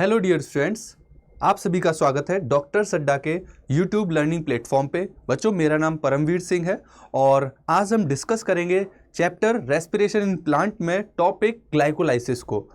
Hello dear students, आप सभी का स्वागत है डॉक्टर सड्डा के यूट्यूब लर्निंग प्लेटफॉर्म पे। बच्चों, मेरा नाम परमवीर सिंह है और आज हम डिस्कस करेंगे चैप्टर रेस्पिरेशन इन प्लांट में टॉपिक ग्लाइकोलाइसिस को।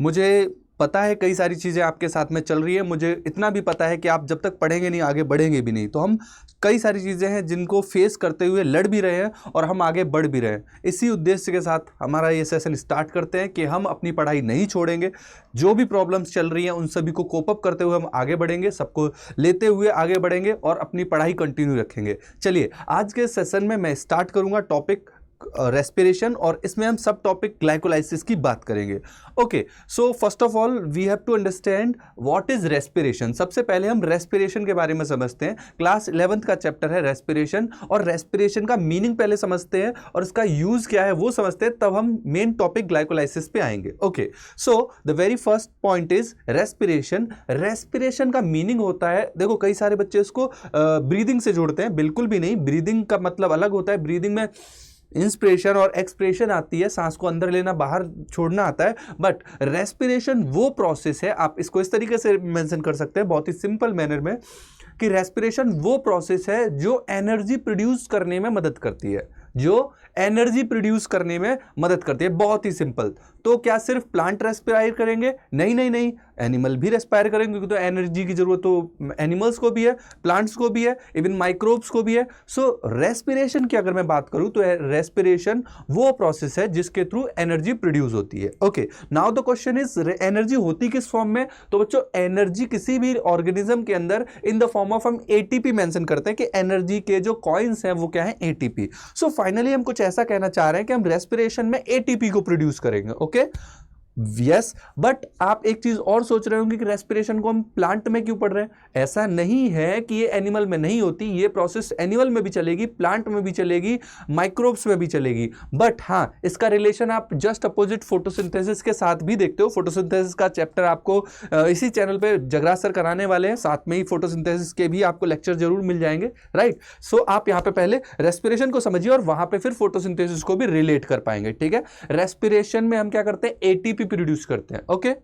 मुझे पता है कई सारी चीज़ें आपके साथ में चल रही है, मुझे इतना भी पता है कि आप जब तक पढ़ेंगे नहीं आगे बढ़ेंगे भी नहीं। तो हम कई सारी चीज़ें हैं जिनको फेस करते हुए लड़ भी रहे हैं और हम आगे बढ़ भी रहे हैं। इसी उद्देश्य के साथ हमारा ये सेशन स्टार्ट करते हैं कि हम अपनी पढ़ाई नहीं छोड़ेंगे। जो भी प्रॉब्लम्स चल रही हैं उन सभी को कोप अप करते हुए हम आगे बढ़ेंगे, सबको लेते हुए आगे बढ़ेंगे और अपनी पढ़ाई कंटिन्यू रखेंगे। चलिए, आज के सेशन में मैं स्टार्ट करूँगा टॉपिक रेस्पिरेशन और इसमें हम सब टॉपिक ग्लाइकोलाइसिस की बात करेंगे। Okay, so first of all we have to understand what is respiration. सबसे पहले हम रेस्पिरेशन के बारे में समझते हैं। क्लास 11th का चैप्टर है रेस्पिरेशन और रेस्पिरेशन का मीनिंग पहले समझते हैं और इसका यूज क्या है वो समझते हैं, तब हम मेन टॉपिक ग्लाइकोलाइसिस पे आएंगे। Okay, so the very first point is respiration. Respiration का मीनिंग होता है, देखो कई सारे बच्चे इसको ब्रीदिंग से जोड़ते हैं, बिल्कुल भी नहीं। ब्रीदिंग का मतलब अलग होता है। ब्रीदिंग में इंस्पिरेशन और एक्सप्रेशन आती है, सांस को अंदर लेना बाहर छोड़ना आता है। बट रेस्पिरेशन वो प्रोसेस है, आप इसको इस तरीके से मेंशन कर सकते हैं बहुत ही सिंपल मैनर में कि रेस्पिरेशन वो प्रोसेस है जो एनर्जी प्रोड्यूस करने में मदद करती है, जो एनर्जी प्रोड्यूस करने में मदद करती है। बहुत ही सिंपल। तो क्या सिर्फ प्लांट रेस्पिरायर करेंगे? नहीं नहीं नहीं, एनिमल भी रेस्पायर करेंगे क्योंकि तो एनर्जी की जरूरत तो एनिमल्स को भी है, प्लांट्स को भी है, इवन माइक्रोब्स को भी है। सो रेस्पिरेशन की अगर मैं बात करूं तो रेस्पिरेशन वो प्रोसेस है जिसके थ्रू एनर्जी प्रोड्यूस होती है। Okay, now the question is energy होती किस फॉर्म में? तो बच्चों, एनर्जी किसी भी ऑर्गेनिज्म के अंदर इन द फॉर्म ऑफ हम एटीपी मेंशन करते हैं कि एनर्जी के जो कॉइन्स हैं वो क्या है? एटीपी। सो फाइनली हम कुछ ऐसा कहना चाह रहे हैं कि हम रेस्पिरेशन में एटीपी को प्रोड्यूस करेंगे। ओके, यस, बट आप एक चीज और सोच रहे होंगे कि रेस्पिरेशन को हम प्लांट में क्यों पढ़ रहे हैं? ऐसा नहीं है कि ये एनिमल में नहीं होती, ये प्रोसेस एनिमल में भी चलेगी, प्लांट में भी चलेगी, माइक्रोब्स में भी चलेगी। बट हाँ, इसका रिलेशन आप जस्ट अपोजिट फोटोसिंथेसिस के साथ भी देखते हो। फोटोसिंथेसिस का चैप्टर आपको इसी चैनल पे जगराज सर कराने वाले हैं, साथ में ही फोटोसिंथेसिस के भी आपको लेक्चर जरूर मिल जाएंगे, राइट। सो आप यहाँ पे पहले रेस्पिरेशन को समझिए और वहां पे फिर फोटोसिंथेसिस को भी रिलेट कर पाएंगे, ठीक है। रेस्पिरेशन में हम क्या करते हैं? एटीपी प्रोड्यूस करते हैं। ओके,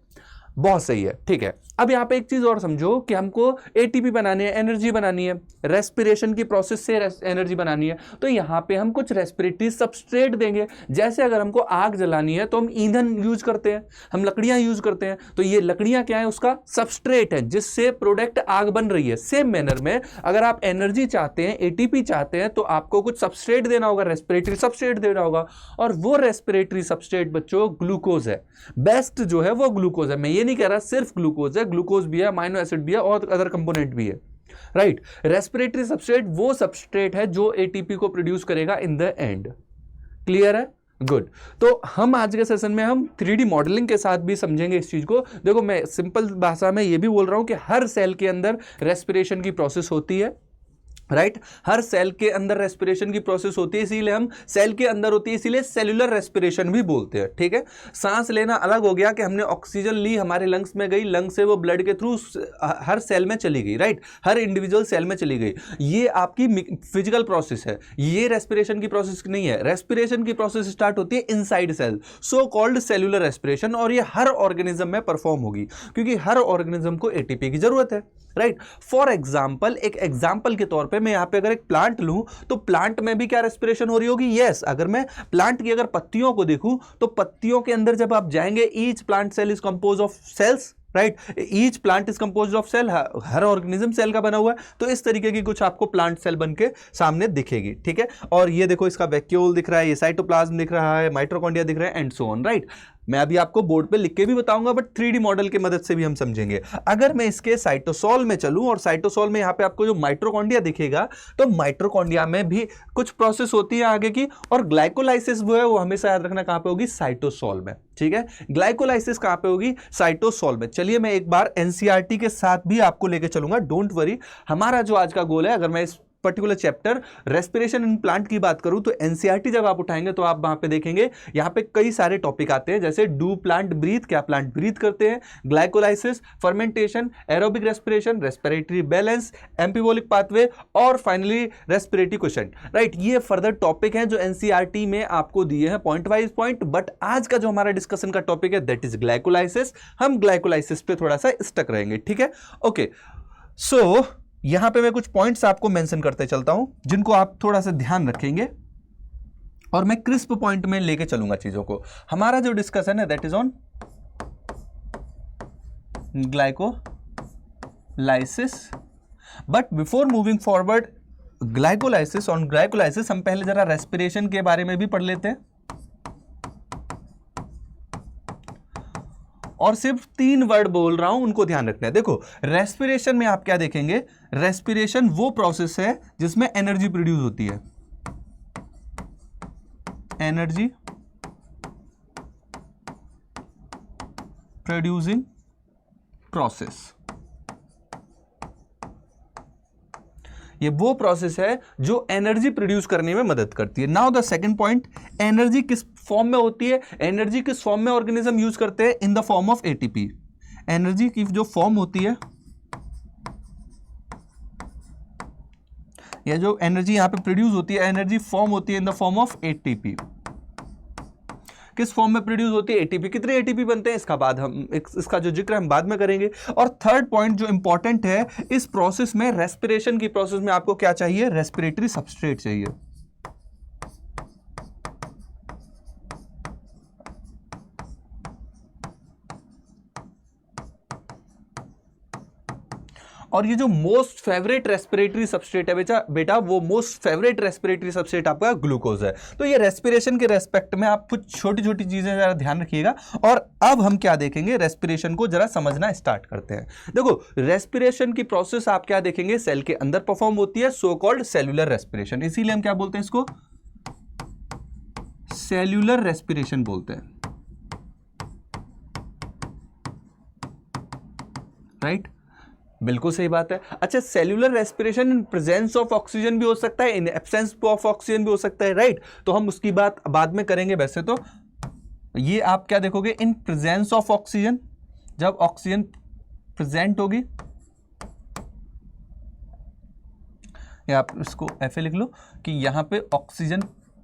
बहुत सही है, ठीक है। अब यहां पे एक चीज और समझो कि हमको एटीपी बनानी है, एनर्जी बनानी है, रेस्पिरेशन की प्रोसेस से एनर्जी बनानी है। तो यहां पे हम कुछ रेस्पिरेटरी सबस्ट्रेट देंगे। जैसे अगर हमको आग जलानी है तो हम ईंधन यूज करते हैं, हम लकड़ियां यूज करते हैं। तो ये लकड़ियां क्या है? उसका सबस्ट्रेट है जिससे प्रोडक्ट आग बन रही है। सेम मैनर में अगर आप एनर्जी चाहते हैं, एटीपी चाहते हैं, तो आपको कुछ सबस्ट्रेट देना होगा, रेस्पिरेटरी सबस्ट्रेट देना होगा। और वो रेस्पिरेटरी सबस्ट्रेट बच्चों ग्लूकोज है। बेस्ट जो है वो ग्लूकोज है। मैं ये नहीं कह रहा सिर्फ ग्लूकोज है, ग्लूकोज भी है, अमाइनो एसिड भी है और अदर कंपोनेंट भी है, राइट। रेस्पिरेटरी सबस्ट्रेट वो सबस्ट्रेट है जो एटीपी को प्रोड्यूस करेगा इन द एंड। क्लियर है? गुड। तो हम आज के सेशन में हम 3D मॉडलिंग के साथ भी समझेंगे इस चीज को। देखो, मैं सिंपल भाषा में ये भी बोल रहा हूं कि हर सेल के अंदर रेस्पिरेशन की प्रोसेस होती है, राइट। हर सेल के अंदर रेस्पिरेशन की प्रोसेस होती है, इसीलिए हम सेल के अंदर होती है, इसीलिए सेल्यूलर रेस्पिरेशन भी बोलते हैं, ठीक है। सांस लेना अलग हो गया कि हमने ऑक्सीजन ली, हमारे लंग्स में गई, लंग्स से वो ब्लड के थ्रू हर सेल में चली गई, राइट, हर इंडिविजुअल सेल में चली गई। ये आपकी फिजिकल प्रोसेस है, ये रेस्पिरेशन की प्रोसेस नहीं है। रेस्पिरेशन की प्रोसेस स्टार्ट होती है inside cell, so called cellular respiration, और ये हर ऑर्गेनिज्म में परफॉर्म होगी क्योंकि हर ऑर्गेनिज्म को एटीपी की जरूरत है, राइट। फॉर एग्जाम्पल, एक एग्जाम्पल के तौर पे मैं यहां पे अगर एक प्लांट लूं तो प्लांट में भी क्या रेस्पिरेशन हो रही होगी? यस। अगर मैं प्लांट की अगर पत्तियों को देखूं तो पत्तियों के अंदर जब आप जाएंगे, each plant cell is compose of cells, right. Each plant is compose of cell, हर ऑर्गेनिज्म सेल का बना हुआ है। तो इस तरीके की कुछ आपको प्लांट सेल बन के सामने दिखेगी, ठीक है। और ये देखो, इसका वैक्यूल दिख रहा है, ये साइटोप्लाज्म दिख रहा है, माइटोकॉन्ड्रिया दिख रहा है, एंड सो ऑन, राइट। मैं अभी आपको बोर्ड पे लिख के भी बताऊंगा, बट 3D मॉडल की मदद से भी हम समझेंगे। अगर मैं इसके साइटोसोल में चलूं और साइटोसोल में यहां पे आपको जो माइटोकॉन्ड्रिया दिखेगा, तो माइटोकॉन्ड्रिया में भी कुछ प्रोसेस होती है आगे की, और ग्लाइकोलाइसिस वो है वो हमेशा याद रखना कहां पे होगी? साइटोसोल में, ठीक है। ग्लाइकोलाइसिस कहां पे होगी? साइटोसोल में। चलिए, मैं एक बार एनसीईआरटी के साथ भी आपको लेके चलूंगा, डोंट वरी। हमारा जो आज का गोल है, अगर मैं इस particular chapter respiration in plant की बात करूं तो एनसीईआरटी जब आप उठाएंगे तो आप वहां पे देखेंगे यहां पे कई सारे टॉपिक आते हैं, जैसे डू प्लांट ब्रीथ, क्या प्लांट ब्रीथ करते हैं, glycolysis, fermentation, aerobic respiration, respiratory balance, एम्फीबोलिक pathway और फाइनली रेस्पिरेटरी क्वेश्चन, राइट। ये फर्दर टॉपिक हैं जो एनसीईआरटी में आपको दिए हैं पॉइंट वाइज पॉइंट। बट आज का जो हमारा डिस्कशन का टॉपिक है दैट इज ग्लाइकोलाइसिस। हम ग्लाइकोलाइसिस पे थोड़ा सा स्टक रहेंगे, ठीक है, ओके। सो यहां पे मैं कुछ पॉइंट्स आपको मेंशन करते चलता हूं जिनको आप थोड़ा सा ध्यान रखेंगे और मैं क्रिस्प पॉइंट में लेके चलूंगा चीजों को। हमारा जो डिस्कशन है that is on glycolysis. But before moving forward glycolysis, on glycolysis हम पहले जरा रेस्पिरेशन के बारे में भी पढ़ लेते हैं। और सिर्फ 3 वर्ड बोल रहा हूं, उनको ध्यान रखना है। देखो रेस्पिरेशन में आप क्या देखेंगे, रेस्पिरेशन वो प्रोसेस है जिसमें एनर्जी प्रोड्यूस होती है, एनर्जी प्रोड्यूसिंग प्रोसेस। ये वो प्रोसेस है जो एनर्जी प्रोड्यूस करने में मदद करती है। Now the second point, energy किस फॉर्म में होती है, एनर्जी किस फॉर्म में ऑर्गेनिज्म यूज करते हैं, इन the form of ATP. Energy की जो फॉर्म होती है, या जो एनर्जी यहां पे प्रोड्यूस होती है, एनर्जी फॉर्म होती है in the form of ATP. किस फॉर्म में प्रोड्यूस होती है, एटीपी। कितने एटीपी बनते हैं इसका जो जिक्र हम बाद में करेंगे। और थर्ड पॉइंट जो इंपॉर्टेंट है, इस प्रोसेस में, रेस्पिरेशन की प्रोसेस में आपको क्या चाहिए, रेस्पिरेटरी सबस्ट्रेट चाहिए। और ये जो मोस्ट फेवरेट रेस्पिरेटरी सबस्ट्रेट है बेटा वो मोस्ट फेवरेट रेस्पिरेटरी सबस्ट्रेट आपका ग्लूकोज है। तो ये रेस्पिरेशन के रेस्पेक्ट में आप कुछ छोटी छोटी चीजें जरा ध्यान रखिएगा। और अब हम क्या देखेंगे, रेस्पिरेशन को जरा समझना स्टार्ट करते हैं। देखो रेस्पिरेशन की प्रोसेस आप क्या देखेंगे, सेल के अंदर परफॉर्म होती है, सो कॉल्ड सेल्यूलर रेस्पिरेशन। इसीलिए हम क्या बोलते हैं इसको, सेल्यूलर रेस्पिरेशन बोलते हैं, राइट। बिल्कुल सही बात है। अच्छा, cellular respiration in presence of oxygen भी हो सकता है, इन एब्सेंस ऑफ ऑक्सीजन भी हो सकता है, राइट। तो हम उसकी बात बाद में करेंगे। वैसे तो ये आप क्या देखोगे, इन प्रेजेंस ऑफ ऑक्सीजन, जब ऑक्सीजन प्रेजेंट होगी, या आप इसको ऐसे लिख लो कि यहां पे ऑक्सीजन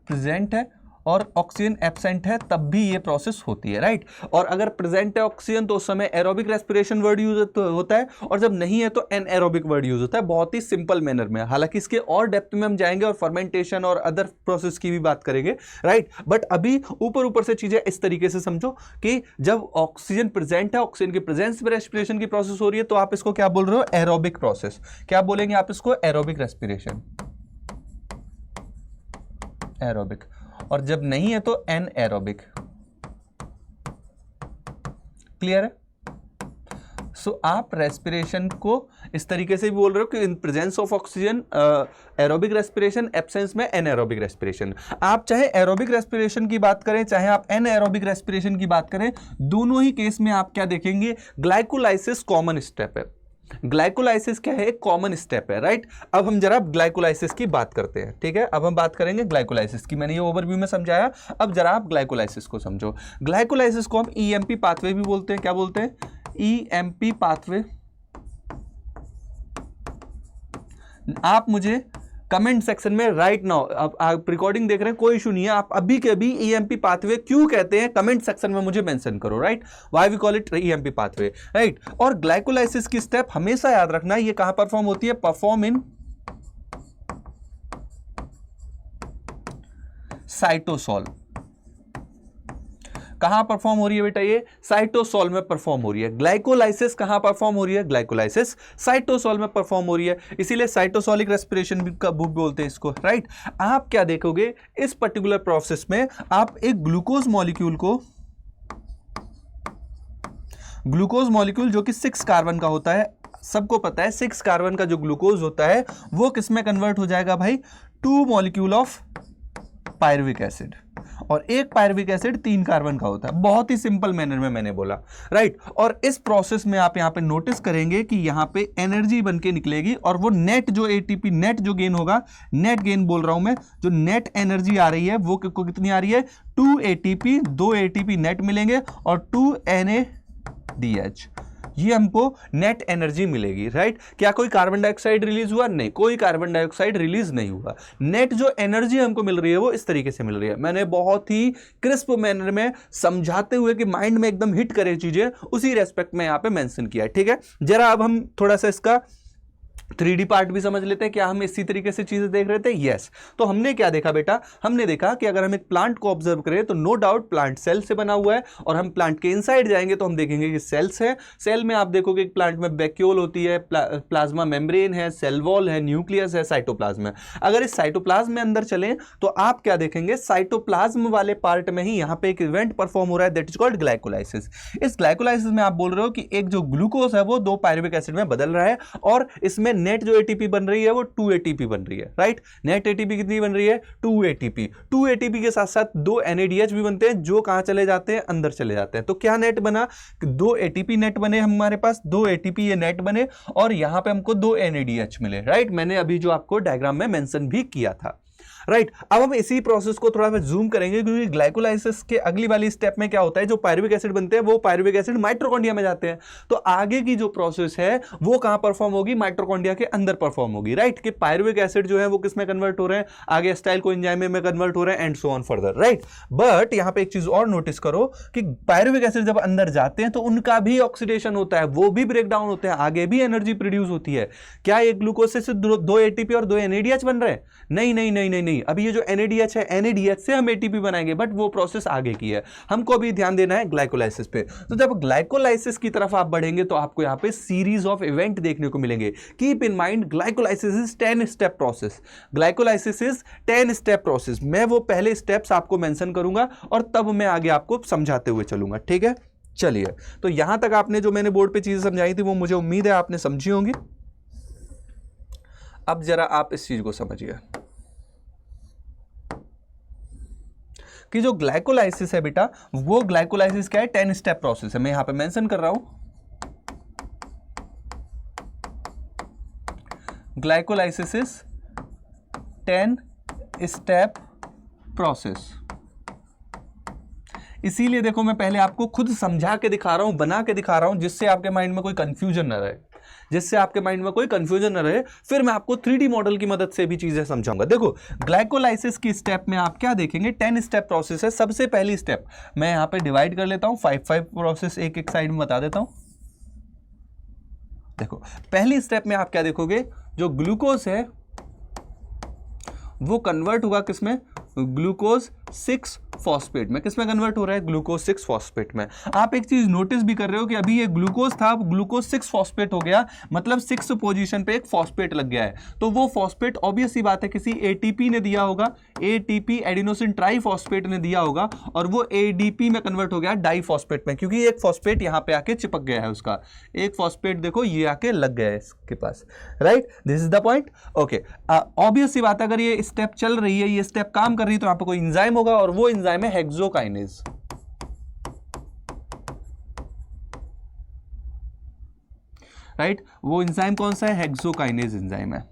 प्रेजेंट है और ऑक्सीजन एब्सेंट है, तब भी ये प्रोसेस होती है, राइट। और अगर प्रेजेंट है ऑक्सीजन तो उस समय एरोबिक रेस्पिरेशन वर्ड यूज होता है, और जब नहीं है तो एनएरोबिक वर्ड यूज होता है, बहुत ही सिंपल मैनर में। हालांकि इसके और डेप्थ में हम जाएंगे और फर्मेंटेशन और अदर प्रोसेस की भी बात करेंगे, राइट। बट अभी ऊपर ऊपर से चीजें इस तरीके से समझो कि जब ऑक्सीजन प्रेजेंट है, ऑक्सीजन की प्रेजेंस में रेस्पिरेशन की प्रोसेस हो रही है, तो आप इसको क्या बोल रहे हो, एरोबिक प्रोसेस। क्या बोलेंगे आप इसको, एरोबिक रेस्पिरेशन, एरोबिक। और जब नहीं है तो एनएरोबिक। क्लियर है। सो आप रेस्पिरेशन को इस तरीके से भी बोल रहे हो कि in presence of oxygen aerobic respiration, absence में एनएरोबिक रेस्पिरेशन। आप चाहे एरोबिक रेस्पिरेशन की बात करें, चाहे आप एनएरोबिक रेस्पिरेशन की बात करें, दोनों ही केस में आप क्या देखेंगे, ग्लाइकोलाइसिस कॉमन स्टेप है। ग्लाइकोलाइसिस क्या है, एक कॉमन स्टेप है, राइट। अब हम जरा ग्लाइकोलाइसिस की बात करते हैं, ठीक है। अब हम बात करेंगे ग्लाइकोलाइसिस की। मैंने ये ओवरव्यू में समझाया, अब जरा आप ग्लाइकोलाइसिस को समझो। ग्लाइकोलाइसिस को हम ईएमपी पाथवे भी बोलते हैं। क्या बोलते हैं, ईएमपी पाथवे। आप मुझे कमेंट सेक्शन में राइट नाउ, अब आप रिकॉर्डिंग देख रहे हैं, कोई इशू नहीं है, आप अभी के अभी ईएमपी पाथवे क्यों कहते हैं कमेंट सेक्शन में मुझे मेंशन करो, right. Why we call it EMP pathway, right. और ग्लाइकोलाइसिस की स्टेप हमेशा याद रखना, ये कहां परफॉर्म होती है, परफॉर्म इन साइटोसोल। कहां परफॉर्म हो रही है बेटा, ये साइटोसोल में परफॉर्म हो रही है। ग्लाइकोलाइसिस कहां परफॉर्म हो रही है, ग्लाइकोलाइसिस साइटोसोल में परफॉर्म हो रही है, इसीलिए साइटोसोलिक रेस्पिरेशन का बुक बोलते हैं इसको, राइट। आप क्या देखोगे इस पर्टिकुलर प्रोसेस में, आप एक ग्लूकोज मॉलिक्यूल जो कि 6 कार्बन का होता है, सबको पता है 6 कार्बन का जो ग्लूकोज होता है वो किस में कन्वर्ट हो जाएगा भाई, 2 मॉलिक्यूल ऑफ पायरुविक एसिड। और एक पायरुविक एसिड 3 कार्बन का होता है। बहुत ही सिंपल मैनर में मैंने बोला, राइट। और इस प्रोसेस में आप यहां पे नोटिस करेंगे कि यहां पे एनर्जी बन के निकलेगी और वो नेट जो एटीपी नेट जो गेन होगा, नेट गेन बोल रहा हूं मैं, जो नेट एनर्जी आ रही है वो कितनी आ रही है, 2 एटीपी, 2 एटीपी नेट मिलेंगे और 2 NADH, ये हमको नेट एनर्जी मिलेगी, राइट। क्या कोई कार्बन डाइऑक्साइड रिलीज हुआ? नहीं, कोई कार्बन डाइऑक्साइड रिलीज नहीं हुआ। नेट जो एनर्जी हमको मिल रही है वो इस तरीके से मिल रही है। मैंने बहुत ही क्रिस्प मैनर में समझाते हुए कि माइंड में एकदम हिट करे चीजें, उसी रेस्पेक्ट में यहां पे मेंशन किया है, ठीक है। जरा अब हम थोड़ा सा इसका 3D पार्ट भी समझ लेते हैं। क्या हम इसी तरीके से चीजें देख रहे थे? यस। तो हमने क्या देखा बेटा, हमने देखा कि अगर हम एक प्लांट को ऑब्जर्व करें तो नो डाउट प्लांट सेल से बना हुआ है, और हम प्लांट के इनसाइड जाएंगे तो हम देखेंगे कि सेल्स है। सेल में आप देखोगे कि प्लांट में वैक्यूल होती है, प्लाज्मा मेम्ब्रेन है, सेल वॉल है, न्यूक्लियस है, साइटोप्लाज्म है। अगर इस साइटोप्लाज्म में अंदर चलें तो आप क्या देखेंगे, साइटोप्लाज्म वाले पार्ट में ही यहां पे एक इवेंट परफॉर्म हो रहा है, दैट इज कॉल्ड ग्लाइकोलाइसिस। इस ग्लाइकोलाइसिस में आप बोल रहे हो कि एक जो ग्लूकोज है वो 2 पायरुविक एसिड में बदल रहा है, और इसमें नेट जो एटीपी बन रही है वो 2 एटीपी बन रही है, राइट। नेट एटीपी कितनी बन रही है? 2 एटीपी। 2 एटीपी के साथ साथ 2 NADH भी बनते हैं, जो कहां चले जाते हैं, अंदर चले जाते हैं। तो क्या नेट बना, 2 एटीपी नेट बने हमारे पास, 2 एटीपी ये नेट बने, और यहां पे हमको 2 NADH मिले, राइट। मैंने अभी जो आपको डायग्राम में मेंशन भी किया था, राइट। अब हम इसी प्रोसेस को थोड़ा सा जूम करेंगे, क्योंकि ग्लाइकोलाइसिस के अगली वाली स्टेप में क्या होता है, जो पायरुविक एसिड बनते हैं वो पायरुविक एसिड माइटोकॉन्ड्रिया में जाते हैं। तो आगे की जो प्रोसेस है वो कहां परफॉर्म होगी, माइटोकॉन्ड्रिया के अंदर परफॉर्म होगी, राइट। कि पायरुविक एसिड जो है वो किस में कन्वर्ट हो रहे हैं, आगे एसिटाइल कोएंजाइम में कन्वर्ट हो रहे हैं, and so on further, right. But यहां पे एक चीज और नोटिस करो कि पायरुविक एसिड जब अंदर जाते हैं तो उनका भी ऑक्सीडेशन होता है, वो भी ब्रेक डाउन होते हैं, आगे भी एनर्जी प्रोड्यूस होती है। क्या एक ग्लूकोज से 2 एटीपी और 2 NADH बन रहे हैं? नहीं नहीं नहीं नहीं नहीं। अभी ये जो NADH है, NADH से हम एटीपी बनाएंगे, बट वो प्रोसेस आगे की है। हमको अभी ध्यान देना है ग्लाइकोलाइसिस पे। तो जब ग्लाइकोलाइसिस की तरफ आप बढ़ेंगे तो आपको यहां पे सीरीज ऑफ इवेंट देखने को मिलेंगे। Keep in mind, glycolysis is 10 step process. Glycolysis is 10 step process. मैं वो पहले स्टेप्स आपको मेंशन करूंगा और तब मैं आगे आपको समझाते हुए चलूंगा, ठीक है। चलिए, तो यहां तक आपने जो मैंने बोर्ड पे चीजें समझाई थी वो मुझे उम्मीद है आपने समझी होंगी। अब जरा आप इस चीज को समझिए कि जो ग्लाइकोलाइसिस है बेटा, वो ग्लाइकोलाइसिस क्या है, 10 स्टेप प्रोसेस है। मैं यहां पे मेंशन कर रहा हूं, ग्लाइकोलाइसिस इज 10 स्टेप प्रोसेस। इसीलिए देखो मैं पहले आपको खुद समझा के दिखा रहा हूं, बना के दिखा रहा हूं, जिससे आपके माइंड में कोई कंफ्यूजन ना रहे, जिससे आपके माइंड में कोई कंफ्यूजन न रहे। फिर मैं आपको 3D मॉडल की मदद से भी चीजें समझाऊंगा। देखो, ग्लाइकोलाइसिस की स्टेप में आप क्या देखेंगे, 10 स्टेप प्रोसेस है। सबसे पहली स्टेप मैं यहां पे डिवाइड कर लेता हूं, 5 प्रोसेस एक एक साइड में बता देता हूं। देखो, पहली स्टेप में आप क्या देखोगे, जो ग्लूकोज है वो कन्वर्ट होगा किसमें, ग्लूकोज 6 फॉस्फेट में। किसमें कन्वर्ट हो रहा है, ग्लूकोज 6 फॉस्फेट में। आप एक चीज नोटिस भी कर रहे हो कि अभी ये ग्लूकोज था, ग्लूकोज 6 फॉस्फेट हो गया, मतलब 6 पोजीशन पे एक फॉस्फेट लग गया है। तो वो फॉस्फेट ऑब्वियस सी बात है किसी एटीपी ने दिया होगा, एटीपी एडिनोसिन ट्राइफॉस्फेट ने दिया होगा, और वो एडीपी में कन्वर्ट हो गया डाइफॉस्फेट में, क्योंकि एक फॉस्फेट यहां पे आके चिपक गया है उसका, एक फॉस्फेट देखो ये आके लग गया है इसके पास, right. This is the point, okay. Obvious सी बात है, अगर ये स्टेप चल रही है, ये स्टेप काम कर रही है, तो यहां पे कोई एंजाइम होगा, और वो एंजाइम है हेक्सोकाइनेज। राइट, वो एंजाइम कौन सा है, हेक्सोकाइनेज एंजाइम है।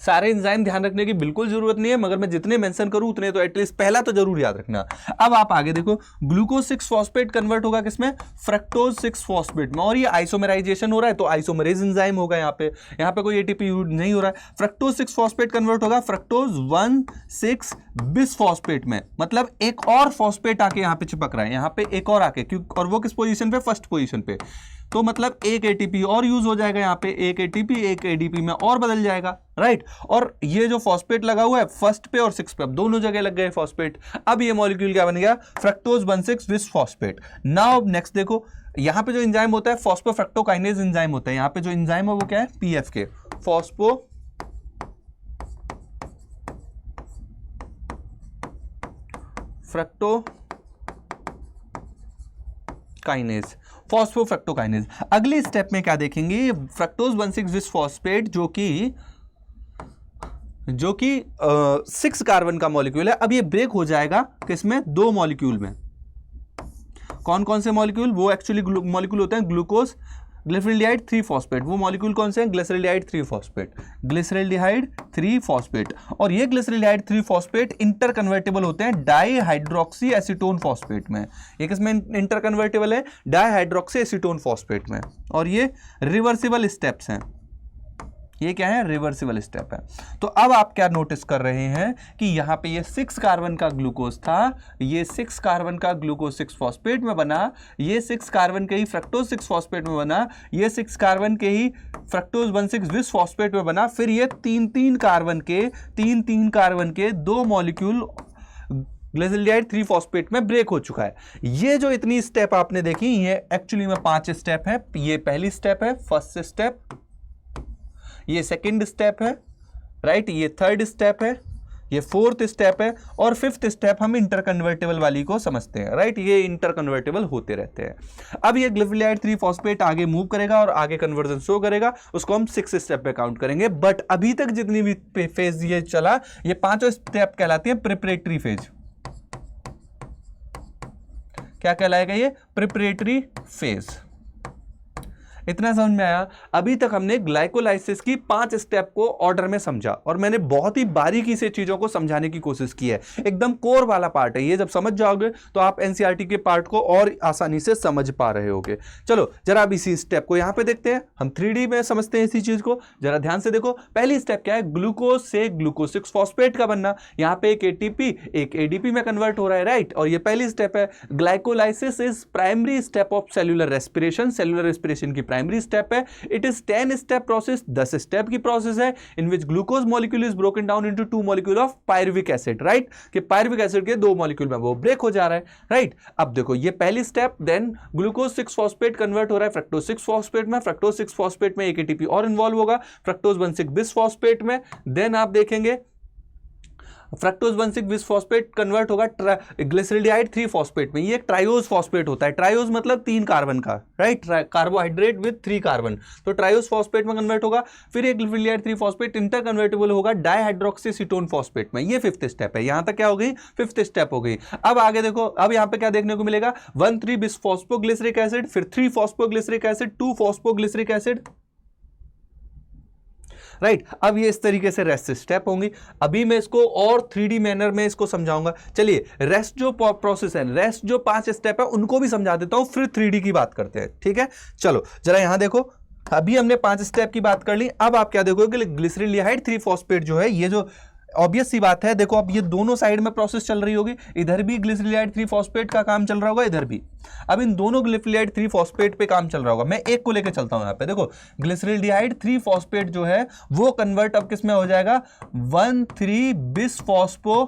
सारे एंजाइम ध्यान रखने की बिल्कुल जरूरत नहीं है, मगर मैं जितने मेंशन करूं उतने तो एटलीस्ट पहला तो जरूर याद रखना। अब आप आगे देखो, ग्लूकोज 6 फॉस्फेट कन्वर्ट होगा किसमें, फ्रक्टोज 6 फॉस्फेट में, और ये आइसोमेराइजेशन हो रहा है तो आइसोमेरेज एंजाइम होगा। यहाँ पे कोई एटीपी यूज नहीं हो रहा है। फ्रक्टोज 6 फॉस्फेट कन्वर्ट होगा फ्रक्टोज 1,6 बिस फॉस्फेट में, मतलब एक और फॉस्फेट आके यहाँ पे चिपक रहा है, यहाँ पे एक और आके, क्यों, और वो किस पोजीशन पे, फर्स्ट पोजीशन पे। तो मतलब एक एटीपी और यूज हो जाएगा, यहाँ पे एक एटीपी एक एडीपी में और बदल जाएगा, राइट। और ये जो फॉस्फेट लगा हुआ है फर्स्ट पे और 6 पे, अब दोनों जगह लग गए फॉस्फेट। अब ये मॉलिक्यूल क्या बन गया, fructose 1,6 bis phosphate. Now next देखो, यहाँ पे जो एंजाइम होता है फॉस्फोफ्रक्टोकाइनेज एंजाइम होता है। यहाँ पे जो एंजाइम है वो क्या है, पीएफके, फॉस्फो फ्रक्टो काइनेज, फॉस्फोफ्रक्टोकाइनेज। अगली स्टेप में क्या देखेंगे, फ्रक्टोज 1,6 बिसफॉस्फेट जो कि 6 कार्बन का मॉलिक्यूल है। अब ये ब्रेक हो जाएगा किसमें, 2 मॉलिक्यूल में। कौन कौन से मॉलिक्यूल, वो एक्चुअली मॉलिक्यूल होते हैं ग्लूकोज ग्लिसरल्डिहाइड 3 फॉस्फेट। वो मॉलिक्यूल कौन से हैं, ग्लिसरल्डिहाइड 3 फॉस्फेट, ग्लिसरल्डिहाइड 3 फॉस्फेट। और ये ग्लिसरल्डिहाइड 3 फॉस्फेट इंटर कन्वर्टेबल होते हैं डाई हाइड्रोक्सी एसीटोन फॉस्फेट में। ये किसमें इंटर कन्वर्टेबल है, डाई हाइड्रोक्सी एसीटोन फॉस्फेट में। और ये रिवर्सिबल स्टेप्स हैं, ये क्या है, रिवर्सिबल स्टेप है। तो अब आप क्या नोटिस कर रहे हैं कि यहां पे ये 6 कार्बन का ग्लूकोज था, ये 6 कार्बन का ग्लूकोज 6 फॉस्फेट में बना, ये 6 कार्बन के ही फ्रक्टोज 6 फॉस्फेट में बना, ये 6 कार्बन के ही फ्रक्टोज 1,6 बिस फॉस्फेट में बना। फिर ये 3 कार्बन के 2 मॉलिक्यूल ग्लिसरल्डिहाइड 3 फॉस्फेट में ब्रेक हो चुका है। ये जो इतनी स्टेप आपने देखी, ये एक्चुअली में 5 स्टेप है। ये पहली स्टेप है, फर्स्ट स्टेप, ये सेकंड स्टेप है, राइट, ये थर्ड स्टेप है, ये फोर्थ स्टेप है, और फिफ्थ स्टेप हम इंटरकन्वर्टेबल वाली को समझते हैं, राइट। ये इंटरकन्वर्टेबल होते रहते हैं। अब ये ग्लिसरल्डिहाइड 3 फॉस्फेट आगे मूव करेगा और आगे कन्वर्जन शो करेगा, उसको हम 6 स्टेप पे काउंट करेंगे। बट अभी तक जितनी भी फेज ये चला, ये 5 स्टेप कहलाती है प्रिपरेटरी फेज। क्या कहलाएगा ये, प्रिपरेटरी फेज। इतना समझ में आया। अभी तक हमने ग्लाइकोलाइसिस की 5 स्टेप को ऑर्डर में समझा और मैंने बहुत ही बारीकी से चीजों को समझाने की कोशिश की है। एकदम कोर वाला पार्ट है ये, जब समझ जाओगे तो आप एनसीईआरटी के पार्ट को और आसानी से समझ पा रहे होगे। चलो जरा अब इसी स्टेप को यहां पे देखते हैं, हम 3D में समझते हैं इसी चीज को। जरा ध्यान से देखो, पहली स्टेप क्या है, ग्लूकोज से ग्लूकोज 6 फॉस्फेट का बनना। यहां पे एक एटीपी एक एडीपी में कन्वर्ट हो रहा है, राइट। और ये पहली स्टेप है। Glycolysis is primary step of cellular respiration. Cellular respiration की प्राइमरी स्टेप है। It is 10 step process, 10 step की प्रोसेस है, in which glucose molecule is broken down into 2 molecule of pyruvic acid, right. कि pyruvic acid के 2 molecule में वो break हो जा रहा है, राइट। अब देखो ये पहली step, then glucose 6 phosphate convert हो रहा है फ्रक्टोज 6 फॉस्फेट में। फ्रक्टोज 6 फॉस्फेट में एक एटीपी और इन्वॉल्व होगा फ्रक्टोज 1,6 बिस फॉस्फेट में। देन आप देखेंगे फ्रक्टोज 1,6 बिस फॉस्फेट कन्वर्ट होगा ग्लिसरल्डिहाइड 3 फॉस्फेट में। ये एक ट्रायोज फॉस्फेट होता है। ट्रायोज मतलब 3 कार्बन का, राइट, कार्बोहाइड्रेट विद 3 कार्बन, तो ट्रायोज फॉस्फेट में कन्वर्ट होगा। फिर एक ग्लिसरल्डिहाइड 3 फॉस्फेट इंटर कन्वर्टेबल होगा डाइहाइड्रोक्सी कीटोन फॉस्फेट में। ये 5th स्टेप है। यहां तक क्या हो गई, 5th स्टेप हो गई। अब आगे देखो, अब यहां पे क्या देखने को मिलेगा, 1,3 बिस फॉस्फोग्लिसरिक एसिड, फिर 3 phosphoglyceric acid, 2 phosphoglyceric acid, right. अब ये इस तरीके से रेस्ट स्टेप होंगी। अभी मैं इसको और 3D मैनर में इसको समझाऊंगा। चलिए रेस्ट जो प्रोसेस है, रेस्ट जो 5 स्टेप है उनको भी समझा देता हूं, फिर 3D की बात करते हैं, ठीक है। चलो जरा यहां देखो, अभी हमने 5 स्टेप की बात कर ली। अब आप क्या देखोगे, ग्लिसरल्डिहाइड 3 फॉस्फेट जो है, ये जो ऑब्वियस सी बात है, देखो अब ये दोनों साइड में प्रोसेस चल रही होगी। इधर भी ग्लिसरल्डिहाइड 3 फॉस्फेट का काम चल रहा होगा, इधर भी। अब इन दोनों ग्लिसरल्डिहाइड 3 फॉस्फेट पे काम चल रहा होगा। मैं एक को लेकर चलता हूं यहां पे। देखो ग्लिसरल्डिहाइड 3 फॉस्फेट जो है वो कन्वर्ट अब किस में हो जाएगा, 1,3 बिस फॉस्फो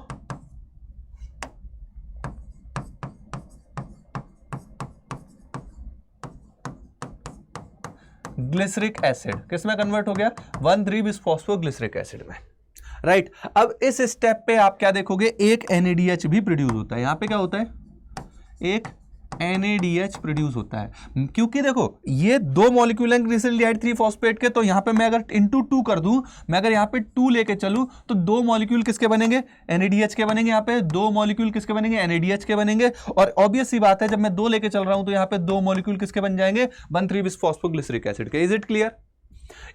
ग्लिसरिक एसिड। किस में कन्वर्ट हो गया, 1,3 बिस फॉस्फो ग्लिसरिक एसिड में, राइट। अब इस स्टेप पे आप क्या देखोगे, एक NADH भी प्रोड्यूस होता है। यहां पे क्या होता है, एक NADH प्रोड्यूस होता है। क्योंकि देखो ये 2 मॉलिक्यूल हैं ग्लिसरल्डिहाइड 3 फॉस्फेट के, तो यहां पे मैं अगर इंटू 2 कर दूं, मैं अगर यहां पे 2 लेके चलूं तो 2 मॉलिक्यूल किसके बनेंगे, NADH के बनेंगे। यहां पे 2 मॉलिक्यूल किसके बनेंगे, NADH के बनेंगे। और ऑब्वियस सी बात है, जब मैं 2 लेके चल रहा हूं तो यहां पे 2 मॉलिक्यूल किसके बन जाएंगे, 1,3 बिस फॉस्फोग्लिसरिक एसिड के। Is it clear.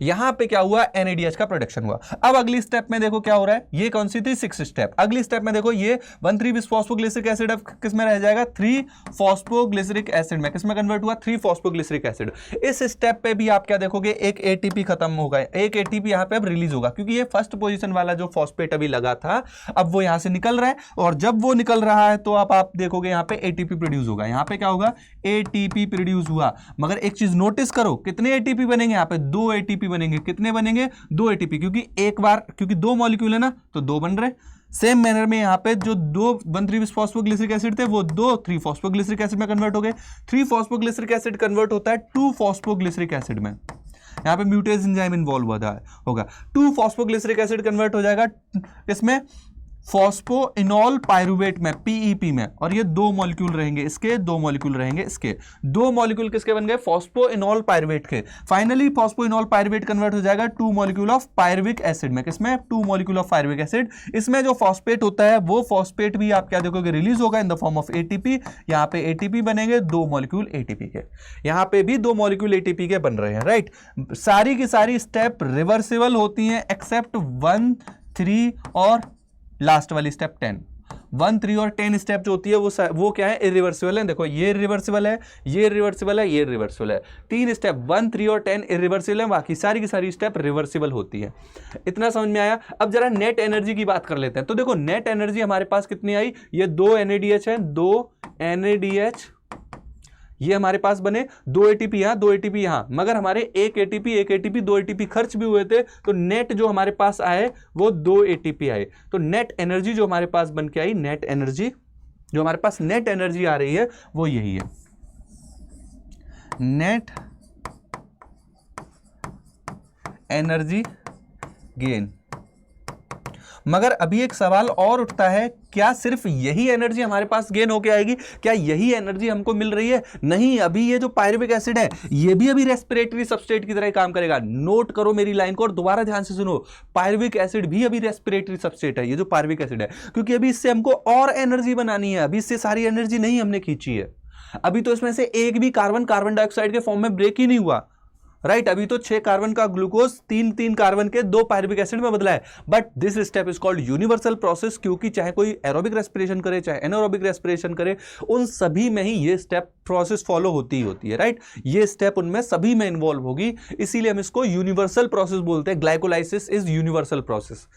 यहां पे क्या हुआ, NADH का प्रोडक्शन हुआ। अब अगली स्टेप में देखो क्या हो रहा है, ये कौन सी थी, 6th स्टेप। अगली स्टेप में देखो ये 1,3 बिस फॉस्फोग्लिसरिक एसिड अब किस में रह जाएगा, 3 फॉस्फोग्लिसरिक एसिड में। किस में कन्वर्ट हुआ, 3 फॉस्फोग्लिसरिक एसिड। इस स्टेप पे भी आप क्या देखोगे, एक ATP खत्म होगा, एक ATP यहां पे अब रिलीज होगा, क्योंकि ये फर्स्ट पोजीशन वाला जो फॉस्फेट अभी लगा था अब वो यहां से निकल रहा है। और जब वो निकल रहा है तो आप देखोगे यहां पे ATP प्रोड्यूस होगा। यहां पे क्या होगा, ATP प्रोड्यूस हुआ। मगर एक चीज नोटिस करो, कितने ATP बनेंगे, यहां पे 2 ATP बनेंगे। कितने बनेंगे, 2 ATP, क्योंकि 2 मॉलिक्यूल है ना, तो 2 बन रहे। सेम मैनर में यहां पे जो 2 1,3 बिस फॉस्फोग्लिसरिक एसिड थे वो 2 3 फॉस्फोग्लिसरिक एसिड में कन्वर्ट हो गए। 3 फॉस्फोग्लिसरिक एसिड कन्वर्ट होता है 2 फॉस्फोग्लिसरिक एसिड में। यहां पे म्यूटेज एंजाइम इन्वॉल्व होगा। 2 फॉस्फोग्लिसरिक एसिड कन्वर्ट हो जाएगा इसमें फॉस्फोइनॉल पायरुवेट में, पीईपी में, और ये 2 मॉलिक्यूल रहेंगे इसके, 2 मॉलिक्यूल रहेंगे इसके, 2 मॉलिक्यूल किसके बन गए, फॉस्फोइनॉल पायरुवेट के। फाइनली फॉस्फोइनॉल पायरुवेट कन्वर्ट हो जाएगा 2 मॉलिक्यूल ऑफ पायरुविक एसिड में, किसमें, 2 मॉलिक्यूल ऑफ पायरुविक एसिड। इसमें जो फॉस्फेट होता है वो फॉस्फेट भी आप क्या देखोगे, रिलीज होगा इन द फॉर्म ऑफ एटीपी। यहां पे एटीपी बनेंगे 2 मॉलिक्यूल एटीपी के, यहां पे भी 2 मॉलिक्यूल एटीपी के बन रहे हैं, राइट। सारी की सारी स्टेप रिवर्सिबल होती हैं एक्सेप्ट 1, 3 और लास्ट वाली स्टेप 10। 1, 3 और 10 स्टेप जो होती है वो क्या है, इरिवर्सिबल है। देखो ये रिवर्सिबल है, ये रिवर्सिबल है, ये रिवर्सिबल है। 3 स्टेप 1, 3 और 10 इरिवर्सिबल है, बाकी सारी की सारी स्टेप रिवर्सिबल होती है। इतना समझ में आया। अब जरा नेट एनर्जी की बात कर लेते हैं। तो देखो नेट एनर्जी हमारे पास कितनी आई, ये 2 NADH है, 2 NADH ये हमारे पास बने, 2 ATP यहां, 2 ATP यहां, मगर हमारे 1 ATP 2 ATP खर्च भी हुए थे, तो नेट जो हमारे पास आए वो 2 ATP आए। तो नेट एनर्जी जो हमारे पास बन के आई, नेट एनर्जी जो हमारे पास नेट एनर्जी आ रही है वो यही है, नेट एनर्जी गेन। मगर अभी एक सवाल और उठता है, क्या सिर्फ यही एनर्जी हमारे पास गेन होके आएगी, क्या यही एनर्जी हमको मिल रही है? नहीं, अभी ये जो पायरुविक एसिड है ये भी अभी रेस्पिरेटरी सबस्ट्रेट की तरह काम करेगा। नोट करो मेरी लाइन को और दोबारा ध्यान से सुनो, पायरुविक एसिड भी अभी रेस्पिरेटरी सबस्ट्रेट है, ये जो पायरुविक एसिड है, क्योंकि अभी इससे हमको और एनर्जी बनानी है, अभी इससे सारी एनर्जी नहीं हमने खींची है। अभी तो इसमें से एक भी कार्बन डाइऑक्साइड के फॉर्म में ब्रेक ही नहीं हुआ, राइट। अभी तो 6 कार्बन का ग्लूकोज 3 कार्बन के 2 पायरुविक एसिड में बदला है। But this step is called universal process, क्योंकि चाहे कोई एरोबिक रेस्पिरेशन करे चाहे एनारोबिक रेस्पिरेशन करे, उन सभी में ही ये स्टेप प्रोसेस फॉलो होती ही होती है, राइट। ये स्टेप उनमें सभी में इन्वॉल्व होगी, इसीलिए हम इसको यूनिवर्सल प्रोसेस बोलते हैं। Glycolysis is universal process,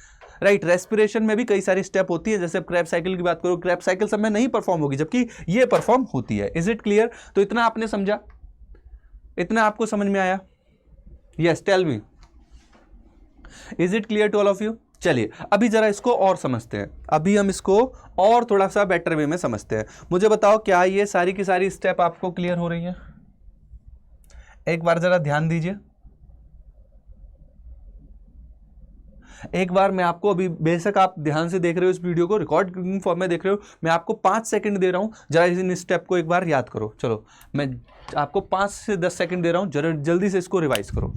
right. Respiration में भी कई सारी स्टेप होती है, जैसे क्रेब साइकिल की बात करो, क्रेब साइकिल सब में नहीं परफॉर्म होगी, जबकि ये परफॉर्म होती है। Is it clear? तो इतना आपने समझा, इतना आपको समझ में आया? Yes, tell me. Is it clear to all of you? चलिए अभी जरा इसको और समझते हैं, अभी हम इसको और थोड़ा सा बेटर वे में समझते हैं। मुझे बताओ, क्या ये सारी की सारी स्टेप आपको क्लियर हो रही है? एक बार जरा ध्यान दीजिए, एक बार मैं आपको, अभी बेशक आप ध्यान से देख रहे हो इस वीडियो को, रिकॉर्ड फॉर्म में देख रहे हो, मैं आपको 5 सेकंड दे रहा हूं, जरा इन स्टेप को एक बार याद करो। चलो मैं आपको 5 से 10 सेकंड दे रहा हूं, जरा जल्दी से इसको रिवाइज करो।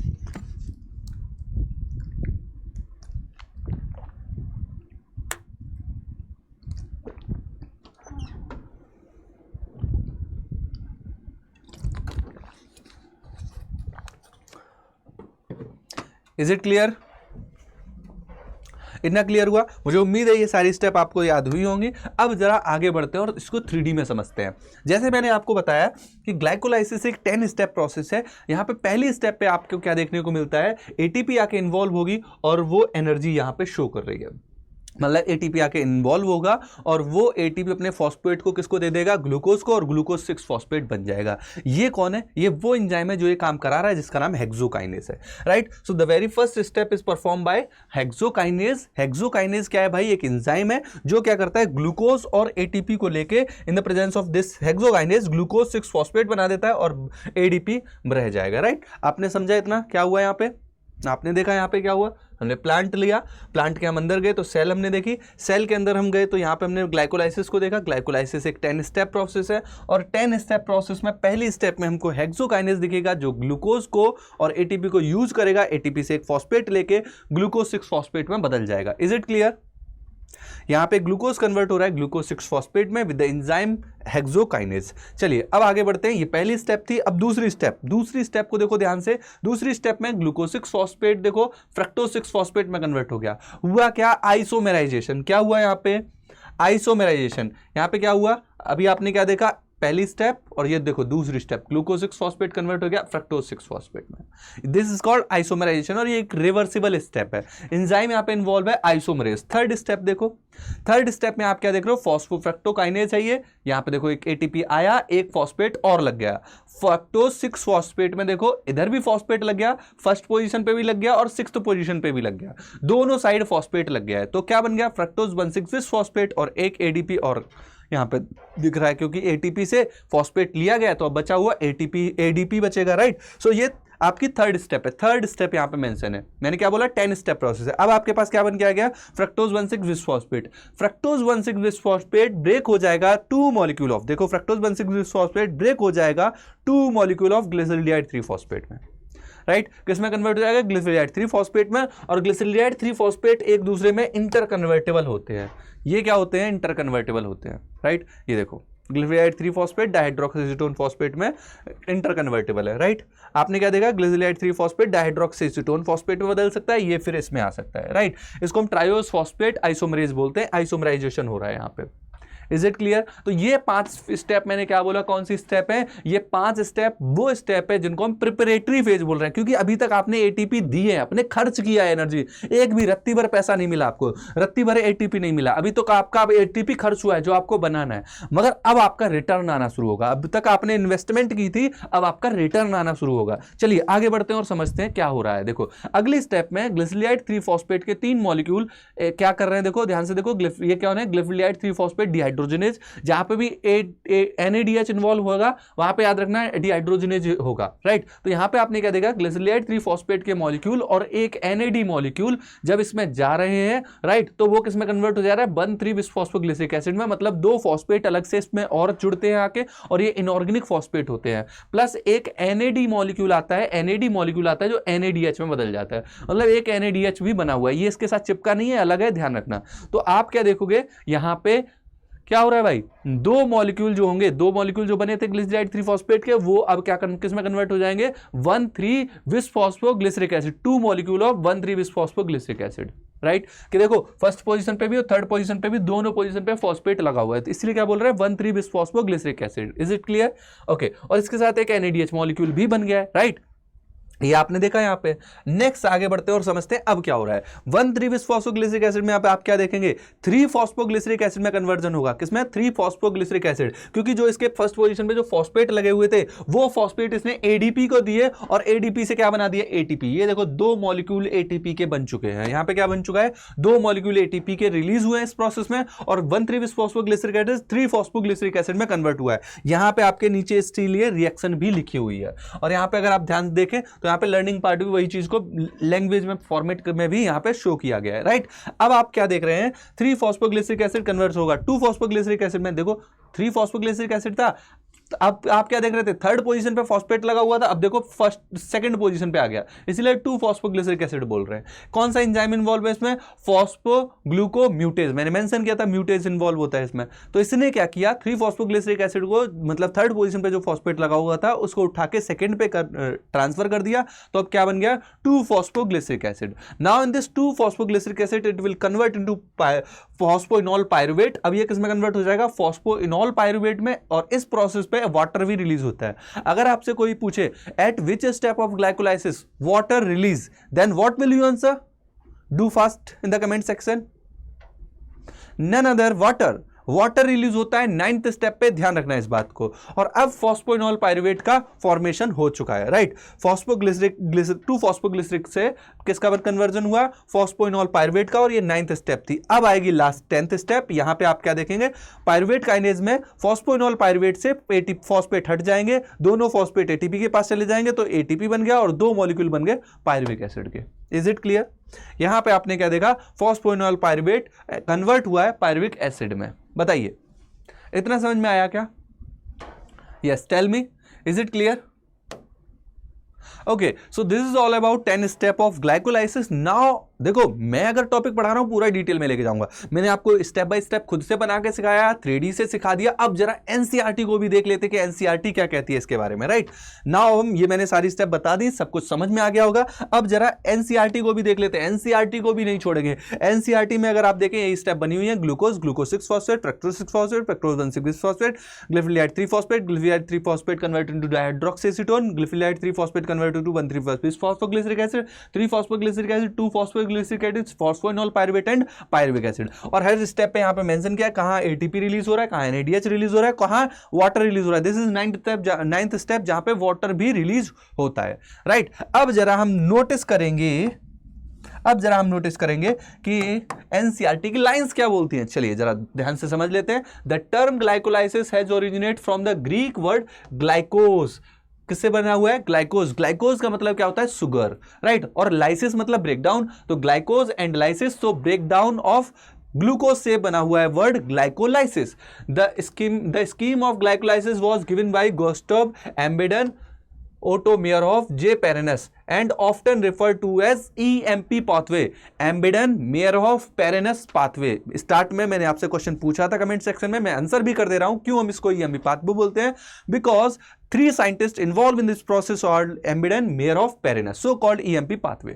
Is it clear? इतना क्लियर हुआ? मुझे उम्मीद है ये सारी स्टेप आपको याद हुई होंगी। अब जरा आगे बढ़ते हैं और इसको 3D में समझते हैं। जैसे मैंने आपको बताया कि ग्लाइकोलाइसिस एक 10 स्टेप प्रोसेस है। यहाँ पे पहली स्टेप पे आपको क्या देखने को मिलता है, एटीपी आके इन्वॉल्व होगी और वो एनर्जी यहाँ पे शो कर रही है। मतलब एटीपी आके इन्वॉल्व होगा और वो एटीपी अपने फॉस्फेट को किसको दे देगा, ग्लूकोज को, और ग्लूकोज 6 फॉस्फेट बन जाएगा। ये कौन है? ये वो एंजाइम है जो ये काम करा रहा है, जिसका नाम हेक्सोकाइनेज है, right. So the very first step is perform by hexokinase. Hexokinase क्या है भाई? एक एंजाइम है जो क्या करता है, ग्लूकोज और एटीपी को लेके in the presence of this hexokinase glucose 6 phosphate बना देता है और एडीपी रह जाएगा, राइट। आपने समझा इतना? क्या हुआ यहाँ पे? आपने देखा यहाँ पे क्या हुआ, हमने प्लांट लिया, प्लांट के हम अंदर गए तो सेल हमने देखी, सेल के अंदर हम गए तो यहाँ पे हमने ग्लाइकोलाइसिस को देखा। ग्लाइकोलाइसिस एक 10 स्टेप प्रोसेस है और 10 स्टेप प्रोसेस में पहली स्टेप में हमको हेक्सोकाइनेज दिखेगा जो ग्लूकोज को और एटीपी को यूज करेगा, एटीपी से एक फॉस्फेट लेके ग्लूकोज 6 फॉस्फेट में बदल जाएगा। Is it clear? यहां पे ग्लूकोज कन्वर्ट हो रहा है ग्लूकोज 6 फॉस्फेट में विद द एंजाइम हेक्सोकाइनेज। चलिए अब आगे बढ़ते हैं, ये पहली स्टेप थी। अब दूसरी स्टेप को देखो ध्यान से। दूसरी स्टेप में ग्लूकोज 6 फॉस्फेट देखो फ्रक्टोज 6 फॉस्फेट में कन्वर्ट हो गया। हुआ क्या? आइसोमेराइजेशन। क्या हुआ यहाँ पे? आइसोमेराइजेशन। यहाँ पे क्या हुआ? अभी आपने क्या देखा? पहली स्टेप और ये देखो दूसरी स्टेप, ग्लूकोज 6 फॉस्फेट कन्वर्ट हो गया फ्रक्टोज 6 फॉस्फेट में। दिस इज कॉल्ड आइसोमराइजेशन और ये एक रिवर्सिबल स्टेप है। एंजाइम यहाँ पे इन्वॉल्व है आइसोमरेज। थर्ड स्टेप देखो, थर्ड स्टेप में आप क्या देख रहे हो? फॉस्फोफ्रक्टोकाइनेज है ये। यहाँ पे देखो एक एटीपी आया, एक फॉस्फेट और लग गया। फ्रक्टोज 6 फॉस्फेट में देखो इधर भी फॉस्फेट लग गया, फर्स्ट पोजीशन पे भी लग गया और 6th पोजीशन पे भी लग गया, दोनों साइड फॉस्फेट लग गया है। तो क्या बन गया? फ्रक्टोज 1,6 फॉस्फेट और एक एडीपी और यहाँ पे दिख रहा है, क्योंकि एटीपी से फॉस्फेट लिया गया तो अब बचा हुआ एटीपी एडीपी बचेगा, राइट। सो ये आपकी थर्ड स्टेप है, थर्ड स्टेप यहाँ पे मेंशन है, मैंने क्या बोला 10 स्टेप प्रोसेस है। अब आपके पास क्या बन के आ गया, fructose 1,6 bisphosphate, fructose 1,6 bisphosphate break हो जाएगा 2 मॉलिक्यूल ऑफ, देखो फ्रक्टोज 1,6 बिस्फॉस्फेट ब्रेक हो जाएगा 2 मॉलिक्यूल ऑफ ग्लिसरॉल्डिहाइड 3 फॉस्फेट में, राइट किसमें कन्वर्ट हो जाएगा, ग्लिसरॉल्डिहाइड 3 फॉस्फेट में। और ग्लिसरॉल्डिहाइड 3 फॉस्फेट एक दूसरे में इंटर कन्वर्टेबल होते हैं, ये क्या होते हैं, इंटर कन्वर्टेबल होते हैं, राइट ये देखो ग्लिसरॉल्डिहाइड 3 फॉस्फेट डायहाइड्रोक्सीएसीटोन फॉस्फेट में इंटर कन्वर्टेबल है, राइट। आपने क्या देखा, ग्लिसरॉल्डिहाइड 3 फॉस्फेट डायहाइड्रोक्सीएसीटोन फॉस्फेट में बदल सकता है, ये फिर इसमें आ सकता है, राइट। इसको हम ट्रायोस फॉस्फेट आइसोमरेज बोलते हैं, आइसोमराइजेशन हो रहा है यहाँ पे। Is it clear. तो ये 5 स्टेप मैंने क्या बोला, कौन सी स्टेप है, ये 5 स्टेप वो स्टेप है जिनको हम प्रिपरेटरी फेज बोल रहे हैं, क्योंकि अभी तक आपने एटीपी दी है, आपने खर्च किया है एनर्जी, एक भी रत्ती भर पैसा नहीं मिला आपको, रत्ती भर एटीपी नहीं मिला, अभी तो आपका एटीपी खर्च हुआ है जो आपको बनाना है, मगर अब आपका रिटर्न आना शुरू होगा। अब तक आपने इन्वेस्टमेंट की थी, अब आपका रिटर्न आना शुरू होगा। चलिए आगे बढ़ते हैं और समझते हैं क्या हो रहा है। देखो अगली स्टेप में ग्लिसरॉल्डिहाइड 3 फॉस्फेट के 3 मॉलिक्यूल क्या कर रहे हैं, देखो ध्यान से देखो, ये क्या है, ग्लिसरॉल्डिहाइड 3 फॉस्फेट डिहाइड्रोजनेज, जहां पे भी NADH इन्वॉल्व होगा वहां पे याद रखना डिहाइड्रोजनेज होगा, राइट। तो यहां पे आपने क्या देखा, ग्लिसरॉल्डिहाइड 3 फॉस्फेट के मॉलिक्यूल और एक NAD मॉलिक्यूल जब इसमें जा रहे हैं, राइट, तो वो किसमें कन्वर्ट हो जा रहा है, 1,3 बिस्फॉस्फोग्लिसरिक एसिड में, मतलब 2 फॉस्फेट अलग से इसमें और जुड़ते हैं आके, और ये इनऑर्गेनिक फॉस्फेट होते हैं, प्लस एक NAD मॉलिक्यूल आता है, NAD मॉलिक्यूल आता है जो NADH में बदल जाता है, मतलब एक NADH भी बना हुआ है, ये इसके साथ चिपका नहीं है, अलग है, ध्यान रखना। तो आप क्या देखोगे यहां पे क्या हो रहा है भाई, 2 मॉलिक्यूल जो होंगे, 2 मॉलिक्यूल जो बने थे ग्लिसरॉल्डिहाइड 3 फॉस्फेट के, वो अब क्या किसमें कन्वर्ट हो जाएंगे, 1,3 bisphosphoglyceric acid, 2 molecule of 1,3 bisphosphoglyceric acid, right. कि देखो फर्स्ट पोजीशन पे भी और थर्ड पोजीशन पे भी दोनों पोजीशन पे फॉस्फेट लगा हुआ है, तो इसलिए क्या बोल रहे हैं, 1,3 bisphosphoglyceric acid. Is it clear, okay. और इसके साथ एक NADH मॉलिक्यूल भी बन गया है, राइट, ये आपने देखा यहां पे। नेक्स्ट आगे बढ़ते हैं और समझते हैं अब क्या हो रहा है। 1,3 बिस्फॉस्फोग्लिसरिक एसिड में यहाँ पे आप क्या देखेंगे, 3 फॉस्फोग्लिसरिक एसिड में कन्वर्जन होगा, किसमें, 3 फॉस्फोग्लिसरिक एसिड, क्योंकि जो इसके फर्स्ट पोजीशन पे जो फॉस्फेट लगे हुए थे वो फॉस्फेट इसने ADP को दिए और ADP से क्या बना दिया, ATP। ये देखो 2 मॉलिक्यूल ATP के बन चुके हैं, यहाँ पे क्या बन चुका है, 2 मॉलिक्यूल ATP के रिलीज हुए हैं इस प्रोसेस में, और 1,3 बिस्फॉस्फोग्लिसरिक एसिड 3 फॉस्फोग्लिसरिक एसिड में कन्वर्ट हुआ है। यहाँ पे आपके नीचे इसके लिए रिएक्शन भी लिखी हुई है, और यहाँ पे अगर आप ध्यान देखें तो यहाँ पे लर्निंग पार्ट भी वही चीज को लैंग्वेज में फॉर्मेट में भी यहां पे शो किया गया है, राइट। अब आप क्या देख रहे हैं, 3 फॉस्फोग्लिसरिक एसिड कन्वर्ट होगा 2 फॉस्फोग्लिसरिक एसिड में, देखो 3 फॉस्फोग्लिसरिक एसिड था, अब आप क्या देख रहे थे, थर्ड पोजीशन पे फॉस्फेट लगा हुआ था, अब देखो फर्स्ट सेकंड पोजीशन पे आ गया, इसलिए 2 फॉस्फोग्लिसरिक एसिड बोल रहे हैं। कौन सा एंजाइम इन्वॉल्व है इसमें, फॉस्फोग्लूकोम्यूटेज, मैंने मेंशन किया था म्यूटेज इन्वॉल्व होता है इसमें। तो इसने क्या किया, 3 फॉस्फोग्लिसरिक एसिड को, मतलब थर्ड पोजीशन पे जो फॉस्फेट लगा हुआ था उसको उठा के सेकंड पे ट्रांसफर कर दिया, तो अब क्या बन गया, 2 phosphoglyceric acid. Now in this 2 phosphoglyceric acid it will convert into phosphoenol pyruvate. अब ये किसमें कन्वर्ट हो जाएगा, फॉस्फोइनॉल पायरुवेट में, और इस प्रोसेस पे वाटर भी रिलीज होता है। अगर आपसे कोई पूछे at which step of glycolysis water release, then what will you answer, do fast in the comment section. None other water release होता है 9th स्टेप पे, ध्यान रखना है इस बात को। और अब फॉस्फोइनॉल पायरुवेट का फॉर्मेशन हो चुका है, राइट। फॉस्फोग्लिसरिक 2 फॉस्फोग्लिसरिक से किसका कन्वर्जन हुआ, फॉस्फोइनॉल पायरुवेट का, और ये 9th स्टेप थी। अब आएगी लास्ट 10th स्टेप। यहां पे आप क्या देखेंगे, पायरुवेट काइनेज में फॉस्फोइनॉल पायरुवेट से फॉस्फेट हट जाएंगे, दोनों फॉस्फेट ATP के पास चले जाएंगे, तो ATP बन गया और 2 मॉलिक्यूल बन गए पायरुविक एसिड के। Is it clear. यहां पे आपने क्या देखा, फॉस्फोइनॉल पायरुवेट कन्वर्ट हुआ है पायरुविक एसिड में। बताइए इतना समझ में आया क्या, yes tell me, is it clear. Okay, so this is all about 10 step of glycolysis. Now देखो मैं अगर टॉपिक पढ़ा रहा हूं पूरा डिटेल में लेके जाऊंगा, मैंने आपको स्टेप बाय स्टेप खुद से बना के सिखाया, 3D से सिखा दिया। अब जरा NCERT को भी देख लेते कि NCERT क्या कहती है इसके बारे में, राइट। नाउ हम ये मैंने सारी स्टेप बता दी, सब कुछ समझ में आ गया होगा। अब जरा NCERT को भी देख लेते हैं, NCERT को भी नहीं छोड़ेंगे। NCERT में अगर आप देखें यही स्टेप बनी हुई है, glucose 6 phosphate, fructose 6 phosphate, fructose 1,6 bisphosphate, glyceraldehyde 3 phosphate, glyceraldehyde 3 phosphate convert into dihydroxyacetone, glyceraldehyde 3 phosphate convert into 1,3 bisphosphoglyceric acid, 3 phosphoglyceric acid, 2 phosphoglyceric acid, phosphoenol pyruvate and pyruvic acid. और हर स्टेप पे यहां पे मेंशन किया है कहां ATP रिलीज हो रहा है, कहां NADH रिलीज हो रहा है, कहां वाटर रिलीज हो रहा है। दिस इज 9th स्टेप जहां पे वाटर भी रिलीज होता है, राइट। अब जरा हम नोटिस करेंगे कि NCERT की लाइंस क्या बोलती हैं। चलिए जरा ध्यान से समझ लेते हैं। The term glycolysis has originate from the Greek word ग्लाइकोस, किससे बना हुआ है? ग्लाइकोज। ग्लाइकोज का मतलब क्या होता है? Sugar, right. और लाइसिस मतलब ब्रेकडाउन, तो ग्लाइकोज एंड लाइसिस, तो ब्रेकडाउन ऑफ ग्लूकोज से बना हुआ है word glycolysis. The scheme of glycolysis was given by Gustav Embden, Otto Meyerhoff, J. Perennis, and often referred to as EMP pathway, Embedon Meyerhoff Perennis pathway। Start में मैंने आपसे question पूछा था comment section में, मैं आंसर भी कर दे रहा हूं क्यों हम इसको EMP pathway बोलते हैं। Because 3 scientists involved in this process are Embedon, Meyerhoff, Perennis, so called EMP pathway।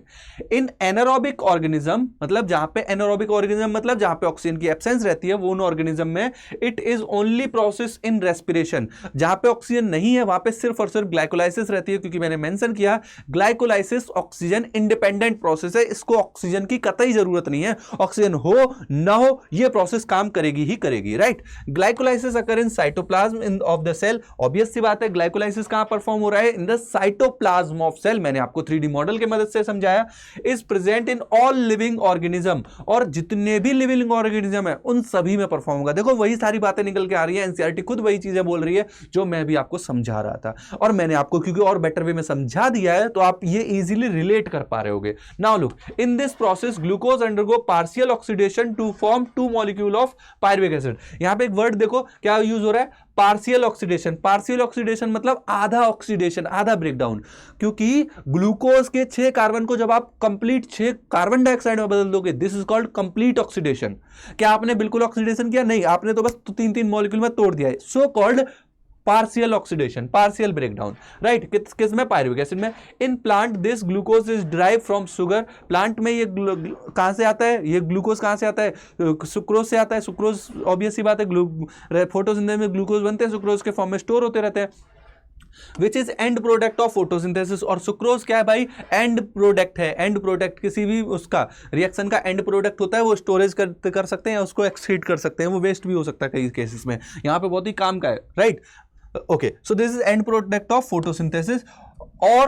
In anaerobic organism, मतलब जहां पे anaerobic organism मतलब जहां पे ऑक्सीजन की एब्सेंस रहती है, वो उन ऑर्गेनिज्म में it is only process in respiration. जहां पे ऑक्सीजन नहीं है वहां पे सिर्फ और सिर्फ ग्लाइकोलाइसिस रहती है, क्योंकि मैंने मेंशन किया ग्लाइकोलाइसिस ऑक्सीजन इंडिपेंडेंट प्रोसेस है, इसको ऑक्सीजन की कतई जरूरत नहीं है, ऑक्सीजन हो ना हो ये प्रोसेस काम करेगी ही करेगी, right. Glycolysis occur in cytoplasm in of the cell. Obvious सी बात है, ग्लाइकोलाइसिस कहां परफॉर्म हो रहा है? In the cytoplasm of cell. मैंने आपको 3D मॉडल की मदद से समझाया। Is present in all living organism, और जितने भी लिविंग ऑर्गेनिज्म है उन सभी में परफॉर्म होगा। देखो वही सारी बातें निकल के आ रही है, एनसीईआरटी खुद वही चीजें बोल रही है जो मैं भी आपको समझा रहा था, और मैंने आपको क्योंकि और बेटर वे में समझा दिया है तो आप ये इजीली रिलेट कर पा रहे होगे। Now look, in this process glucose undergo partial oxidation to form 2 molecule of pyruvic acid. यहां पे एक वर्ड देखो क्या यूज हो रहा है? Partial oxidation. पार्शियल ऑक्सीडेशन मतलब आधा ऑक्सीडेशन, आधा ब्रेकडाउन, क्योंकि ग्लूकोज के 6 कार्बन को जब आप कंप्लीट 6 कार्बन डाइऑक्साइड में बदल दोगे, this is called complete oxidation. क्या आपने बिल्कुल ऑक्सीडेशन किया? नहीं, आपने तो बस 3-3 मॉलिक्यूल में तोड़ दिया है, so called partial oxidation, partial breakdown, right. किस में? पायरुविक एसिड में। In plant this glucose is drive from sugar. Plant में ये कहां से आता है? ये ग्लूकोज कहां से आता है? सुक्रोज से आता है। सुक्रोज ऑब्वियस सी बात है, फोटोसिंथेसिस में ग्लूकोज बनते हैं, सुक्रोज के फॉर्म में स्टोर होते रहते हैं, which is and product of photosynthesis. और सुक्रोज क्या है भाई? एंड प्रोडक्ट है। एंड प्रोडक्ट किसी भी उसका रिएक्शन का एंड प्रोडक्ट होता है, वो स्टोरेज कर सकते हैं, उसको एक्सट्रीट कर सकते हैं, वो वेस्ट भी हो सकता है कई केसेस में, यहाँ पे बहुत ही काम का है, right. Okay, so this is end product of photosynthesis or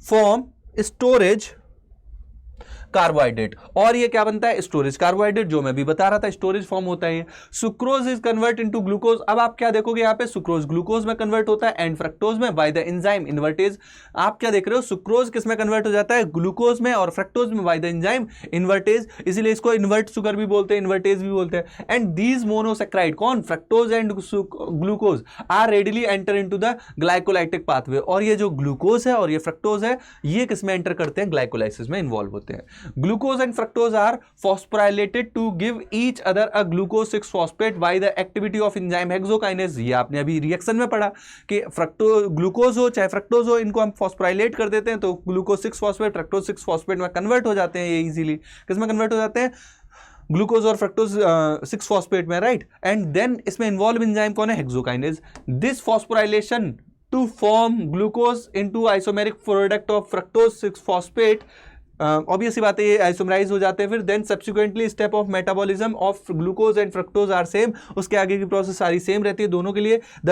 form storage carbohydrate. और ये क्या बनता है? स्टोरेज कार्बोहाइड्रेट, जो मैं भी बता रहा था, स्टोरेज फॉर्म होता है। Sucrose is convert into glucose. अब आप क्या देखोगे यहाँ पे? सुक्रोज ग्लूकोज में कन्वर्ट होता है एंड फ्रक्टोज में बाय द एंजाइम इन्वर्टेज। आप क्या देख रहे हो? सुक्रोज किस में कन्वर्ट हो जाता है? ग्लूकोज में, और फ्रक्टोज में बाय द एंजाइम इन्वर्टेज, इसीलिए इसको इन्वर्ट शुगर भी बोलते हैं, इन्वर्टेज भी बोलते हैं। एंड दीज मोनोसेक्राइड, कौन? Fructose and glucose are readily enter into the glycolytic pathway. और ये जो ग्लूकोज है और ये फ्रक्टोज है, ये किस में एंटर करते हैं? ग्लाइकोलाइसिस में इन्वॉल्व होते हैं। Glucose and fructose are phosphorylated to give each other a glucose 6-phosphate by the activity of enzyme hexokinase। ये आपने अभी रिएक्शन में पढ़ा कि ग्लूकोज हो चाहे फ्रक्टोज हो, इनको हम फॉस्फोराइलेट कर देते हैं तो ग्लूकोज 6-phosphate, फ्रक्टोज 6-phosphate में कन्वर्ट हो जाते हैं। ये इजीली किस में कन्वर्ट हो जाते हैं? ग्लूकोज और फ्रक्टोज 6-phosphate में, राइट। एंड देन इसमें इन्वॉल्व एंजाइम कौन है? Hexokinase. This phosphorylation to form glucose into isomeric product of fructose 6-phosphate, obviously बात है, ये आइसोमराइज हो जाते हैं। फिर then subsequently step of metabolism of glucose and fructose are same. उसके आगे की प्रोसेस सारी सेम रहती है दोनों के लिए। The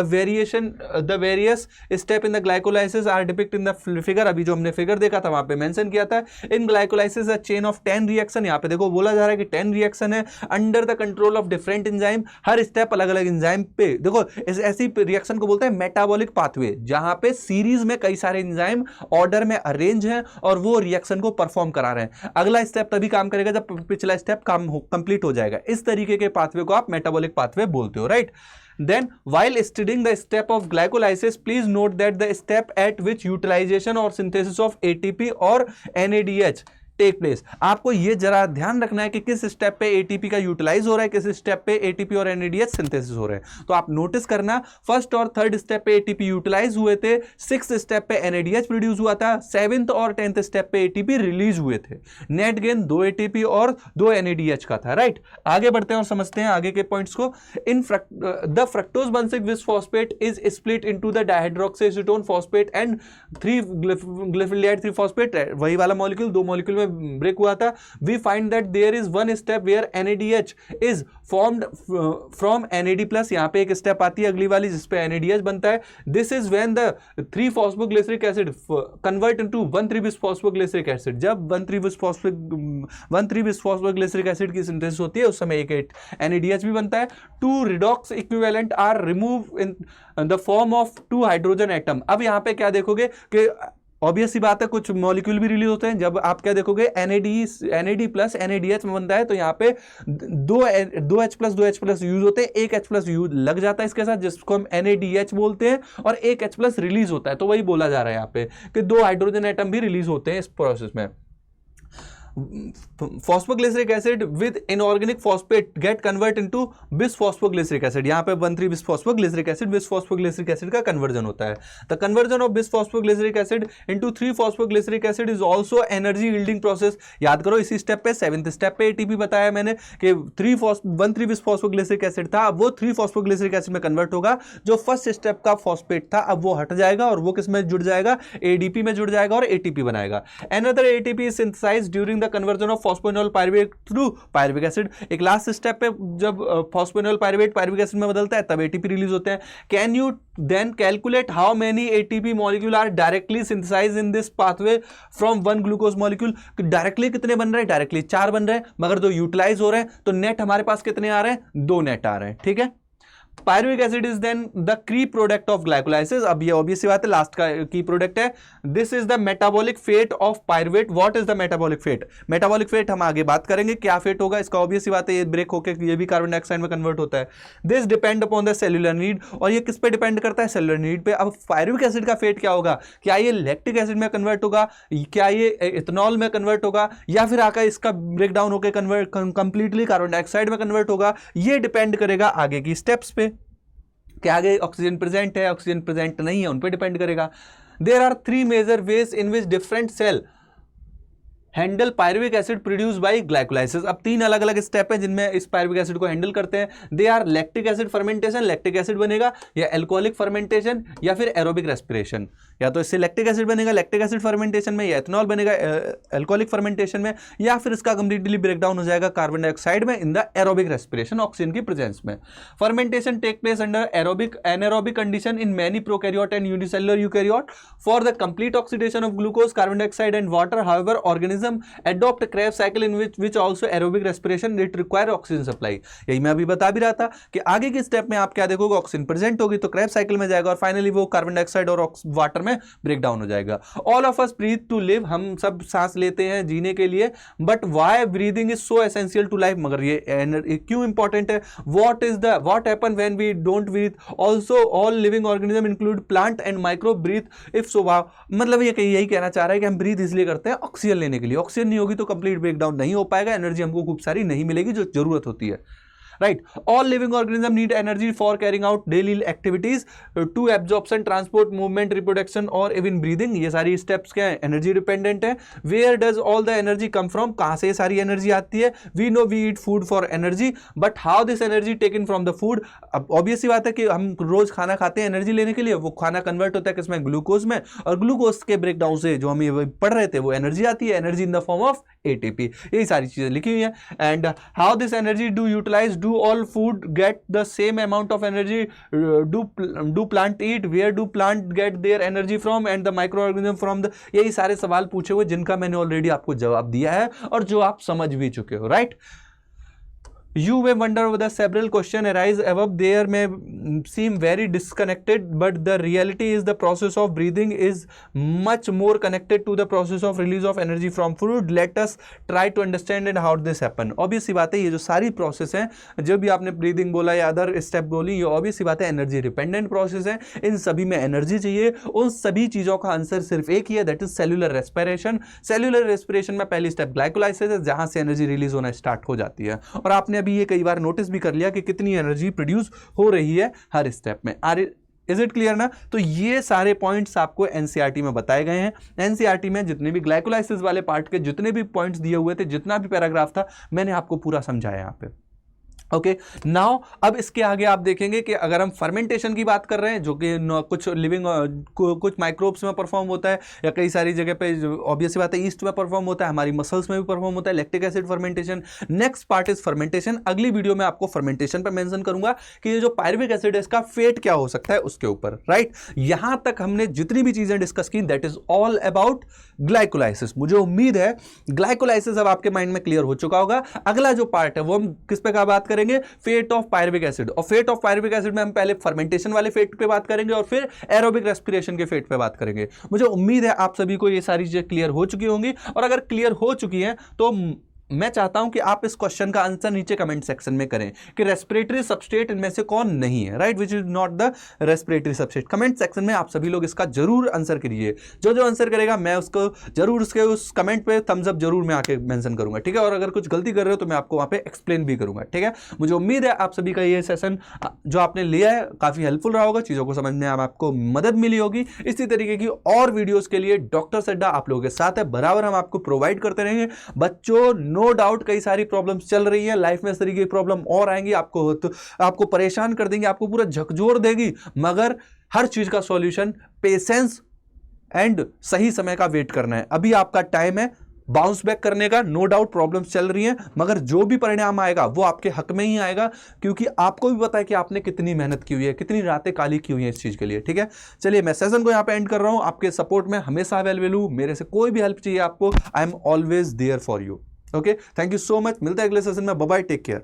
various step in the glycolysis are depict in the figure. अभी जो हमने फिगर देखा था वहां पे मेंशन किया था। In glycolysis a chain of 10 reaction. यहाँ पे देखो बोला जा रहा है कि 10 रिएक्शन है under the control of different enzyme. Her step अलग अलग एंजाइम पे, देखो ऐसी रिएक्शन को बोलते हैं मेटाबॉलिक पाथवे, जहां पे सीरीज में कई सारे एंजाइम ऑर्डर में अरेंज हैं और वो रिएक्शन को फॉर्म करा रहे हैं। अगला स्टेप तभी काम करेगा जब पिछला स्टेप कंप्लीट हो जाएगा। इस तरीके के पाथवे को आप मेटाबॉलिक पाथवे बोलते हो, right. Then, while studying the step of glycolysis, please note that the step at which utilization or synthesis of ATP or NADH take place. आपको ये जरा ध्यान रखना है कि किस स्टेप पे एटीपी का यूटिलाइज हो रहा है, किस स्टेप पे एटीपी और एनएडीएच सिंथेसिस हो रहे हैं। तो आप नोटिस करना, फर्स्ट और थर्ड स्टेप पे एटीपी यूटिलाइज हुए थे, 6th स्टेप पे एनएडीएच प्रोड्यूस हुआ था, 7th और 10th स्टेप पे एटीपी रिलीज हुए थे। नेट गेन 2 एटीपी और 2 एनएडीएच का था, राइट। आगे बढ़ते हैं और समझते हैं आगे के पॉइंट्स को। In the fructose 1,6 phosphate is split into the dihydroxy acetone phosphate and 3 glyceraldehyde 3 phosphate. वही वाला मॉलिक्यूल 2 मॉलिक्यूल में में ब्रेक हुआ था, we find that there is one step where NADH is formed from NAD+। यहाँ पे एक स्टेप आती है अगली वाली जिसपे NADH बनता है। This is when the 3-phosphoglyceric acid convert into 1,3-bis-phosphoglyceric acid. जब 1,3-bis-phosphoglyceric एसिड की सिंथेसिस होती है उस समय एक NADH भी बनता है। 2 redox equivalent are remove in the form of 2 hydrogen atom. अब यहाँ पे क्या देखोगे कि ऑब्वियस सी बात है कुछ मॉलिक्यूल भी रिलीज होते हैं। जब आप क्या देखोगे NAD+ NADH में बनता है तो यहाँ पे 2H+ यूज होते हैं, एक H+ यूज लग जाता है इसके साथ जिसको हम NADH बोलते हैं, और एक H+ रिलीज होता है। तो वही बोला जा रहा है यहाँ पे कि 2 हाइड्रोजन एटम भी रिलीज होते हैं इस प्रोसेस में। phosphoglyceric acid with inorganic phosphate get convert into bis-phosphoglyceric acid। यहाँ पे 1,3-bis-phosphoglyceric acid bis-phosphoglyceric acid का कन्वर्जन होता है। The conversion of bis-phosphoglyceric acid into 3-phosphoglyceric acid is also energy yielding process। याद करो इसी स्टेप पे 7th स्टेप पे ATP बताया मैंने कि 1,3-bis-phosphoglyceric acid था, अब वो 3-phosphoglyceric acid में कन्वर्ट होगा। जो फर्स्ट स्टेप का फॉस्फेट था अब वो हट जाएगा और वो किस में जुड़ जाएगा, ADP में जुड़ जाएगा और ATP बनाएगा। Another ATP is synthesized during the conversion of phosphoenol pyruvate through pyruvic acid। एक लास्ट स्टेप पे जब phosphoenol pyruvate pyruvic acid में बदलता है तब ATP रिलीज होते हैं। Can you then calculate how many ATP molecule are directly synthesized in this pathway from 1 glucose molecule. Directly कितने बन रहे हैं, डायरेक्टली 4 बन रहे हैं, मगर 2 यूटिलाइज हो रहे हैं तो नेट हमारे पास कितने आ रहे हैं, 2 नेट आ रहे हैं। ठीक है, pyruvic acid is then the key product of glycolysis. अब ये ऑब्वियस सी बात है लास्ट का की प्रोडक्ट है। This is the metabolic fate of pyruvate. What is the metabolic fate? Metabolic fate हम आगे बात करेंगे क्या फेट होगा इसका। ऑब्वियस सी बात है ये ब्रेक होकर ये भी कार्बन डाइऑक्साइड में कन्वर्ट होता है। This depend upon the cellular need, और ये किस पे डिपेंड करता है, सेल्यूलर नीड पे। अब पायरुविक एसिड का फेट क्या होगा, क्या ये लैक्टिक एसिड में कन्वर्ट होगा, क्या ये इथेनॉल में कन्वर्ट होगा, या फिर आकर इसका ब्रेक डाउन होकर कन्वर्ट कंप्लीटली कार्बन डाइऑक्साइड में कन्वर्ट होगा। ये डिपेंड करेगा आगे की स्टेप्स पे कि आगे ऑक्सीजन प्रेजेंट है ऑक्सीजन प्रेजेंट नहीं है, उन पे डिपेंड करेगा। There are 3 major ways in which different cell handle pyruvic acid produce by glycolysis. अब 3 अलग अलग स्टेप हैं जिनमें इस पायरुविक एसिड को हैंडल करते हैं। They are lactic acid fermentation, lactic acid बनेगा, या एल्कोहलिक फर्मेंटेशन, या फिर एरोबिक रेस्पिरेशन। या तो इससे लैक्टिक एसिड बनेगा लैक्टिक एसिड फर्मेंटेशन में, या एथेनॉल बनेगा एल्कोहलिक फर्मेंटेशन में, या फिर इसका कंप्लीटली ब्रेकडाउन हो जाएगा कार्बन डाइऑक्साइड में in the aerobic respiration, oxygen की प्रेजेंस में। Fermentation take place under anaerobic condition in many prokaryote and unicellular eukaryote for the complete oxidation of glucose, carbon dioxide and water. However organism adopt a Krebs cycle in which also aerobic respiration it require oxygen supply। यही मैं अभी बता भी रहा था कि आगे के स्टेप में आप क्या देखोगे, ऑक्सीजन प्रेजेंट होगी तो Krebs साइकिल में जाएगा और फाइनली वो कार्बन डाइऑक्साइड और वाटर में ब्रेक डाउन हो जाएगा। All of us breathe to live, हम सब सांस लेते हैं जीने के लिए, but why breathing is so essential to life, मगर ये क्यों इंपॉर्टेंट है? What happen when we don't breathe? Also all living organism include plant and micro breathe if so. मतलब ये यही कहना चाह रहा है कि हम ब्रीथ इसलिए करते हैं ऑक्सीजन लेने के लिए। ऑक्सीजन नहीं होगी तो कंप्लीट ब्रेकडाउन नहीं हो पाएगा, एनर्जी हमको खूब सारी नहीं मिलेगी जो जरूरत होती है। right, all living organism need energy for carrying out daily activities to absorption, transport, movement, reproduction और even breathing। ये सारी steps क्या है, एनर्जी डिपेंडेंट है। where does all the energy come from? कहाँ से ये सारी एनर्जी आती है? we know we eat food for energy, but how this energy taken from the food? अब ऑब्वियस सी बात है कि हम रोज खाना खाते हैं एनर्जी लेने के लिए, वो खाना कन्वर्ट होता है किसमें, ग्लूकोज में, और ग्लूकोज के ब्रेकडाउन से जो हम ये पढ़ रहे थे वो एनर्जी आती है, energy in the form of ATP। यही सारी चीजें लिखी हुई है। And how this energy do utilize? Do all food get the same amount of energy? Do plant eat? Where do plant get their energy from? And the microorganism from the? यही सारे सवाल पूछे हुए जिनका मैंने ऑलरेडी आपको जवाब दिया है और जो आप समझ भी चुके हो, right? You may wonder whether several questions arise above. There may seem very disconnected, but the reality is the process of breathing is much more connected to the process of release of energy from food. Let us try to understand and how this happen. Obvious सी बात है ये जो सारी process हैं, जब भी आपने breathing बोला या अदर स्टेप बोली, ये ऑब्वियस सी बात है एनर्जी डिपेंडेंट प्रोसेस है। इन सभी में एनर्जी चाहिए। उन सभी चीज़ों का आंसर सिर्फ एक ही है, that is cellular respiration. Cellular respiration में पहली स्टेप ग्लाइकोलाइसिस है, जहाँ से एनर्जी रिलीज होना स्टार्ट हो जाती है। और आपने अभी ये कई बार नोटिस भी कर लिया कि कितनी एनर्जी प्रोड्यूस हो रही है हर स्टेप में। इज इट क्लियर ना? तो ये सारे पॉइंट्स आपको एनसीईआरटी में बताए गए हैं। एनसीईआरटी में जितने भी ग्लाइकोलाइसिस वाले पार्ट के जितने भी पॉइंट्स दिए हुए थे, जितना भी पैराग्राफ था, मैंने आपको पूरा समझाया यहाँ पे। ओके नाउ अब इसके आगे आप देखेंगे कि अगर हम फर्मेंटेशन की बात कर रहे हैं जो कि कुछ लिविंग कुछ माइक्रोब्स में परफॉर्म होता है या कई सारी जगह पे ऑब्वियस बात है ईस्ट में परफॉर्म होता है, हमारी मसल्स में भी परफॉर्म होता है, lactic acid fermentation. Next part is fermentation. अगली वीडियो में आपको फर्मेंटेशन पर मेंशन करूंगा कि ये जो पायरुविक एसिड है इसका फेट क्या हो सकता है उसके ऊपर, राइट। यहां तक हमने जितनी भी चीजें डिस्कस की that is all about glycolysis. मुझे उम्मीद है ग्लाइकोलाइसिस अब आपके माइंड में क्लियर हो चुका होगा। अगला जो पार्ट है वो हम किस पे का बात करेंगे, फेट ऑफ पायरुविक एसिड। और फेट ऑफ पायरुविक एसिड में हम पहले फर्मेंटेशन वाले फेट पे बात करेंगे और फिर एरोबिक रेस्पिरेशन के फेट पे बात करेंगे। मुझे उम्मीद है आप सभी को ये सारी चीजें क्लियर हो चुकी होंगी, और अगर क्लियर हो चुकी हैं तो मैं चाहता हूं कि आप इस क्वेश्चन का आंसर नीचे कमेंट सेक्शन में करें कि रेस्पिरेटरी सबस्ट्रेट इनमें से कौन नहीं है, right, which is not the respiratory substrate. Comment section में आप सभी लोग इसका जरूर आंसर करिए। जो जो आंसर करेगा मैं उसको जरूर उसके उस कमेंट पे थम्स अप जरूर मैं आके मेंशन करूंगा, ठीक है। और अगर कुछ गलती कर रहे हो तो मैं आपको वहां पे एक्सप्लेन भी करूंगा, ठीक है। मुझे उम्मीद है आप सभी का ये सेशन जो आपने लिया है काफी हेल्पफुल रहा होगा, चीजों को समझने में आपको मदद मिली होगी। इसी तरीके की और वीडियोस के लिए डॉक्टर सड्डा आप लोगों के साथ है, बराबर हम आपको प्रोवाइड करते रहेंगे। बच्चों नो डाउट कई सारी प्रॉब्लम्स चल रही है लाइफ में, इस तरीके की प्रॉब्लम और आएंगी, आपको परेशान कर देंगी, आपको पूरा झकझोर देगी, मगर हर चीज का सॉल्यूशन पेशेंस एंड सही समय का वेट करना है। अभी आपका टाइम है बाउंस बैक करने का। नो डाउट प्रॉब्लम्स चल रही हैं, मगर जो भी परिणाम आएगा वो आपके हक में ही आएगा, क्योंकि आपको भी पता है कि आपने कितनी मेहनत की हुई है, कितनी रातें काली की हुई हैं इस चीज के लिए, ठीक है। चलिए मैं सेशन को यहां पे एंड कर रहा हूं। आपके सपोर्ट में हमेशा अवेलेबल हूं, मेरे से कोई भी हेल्प चाहिए आपको, I am always there for you. Okay, thank you so much. मिलते हैं अगले सेशन में। Bye bye, take care.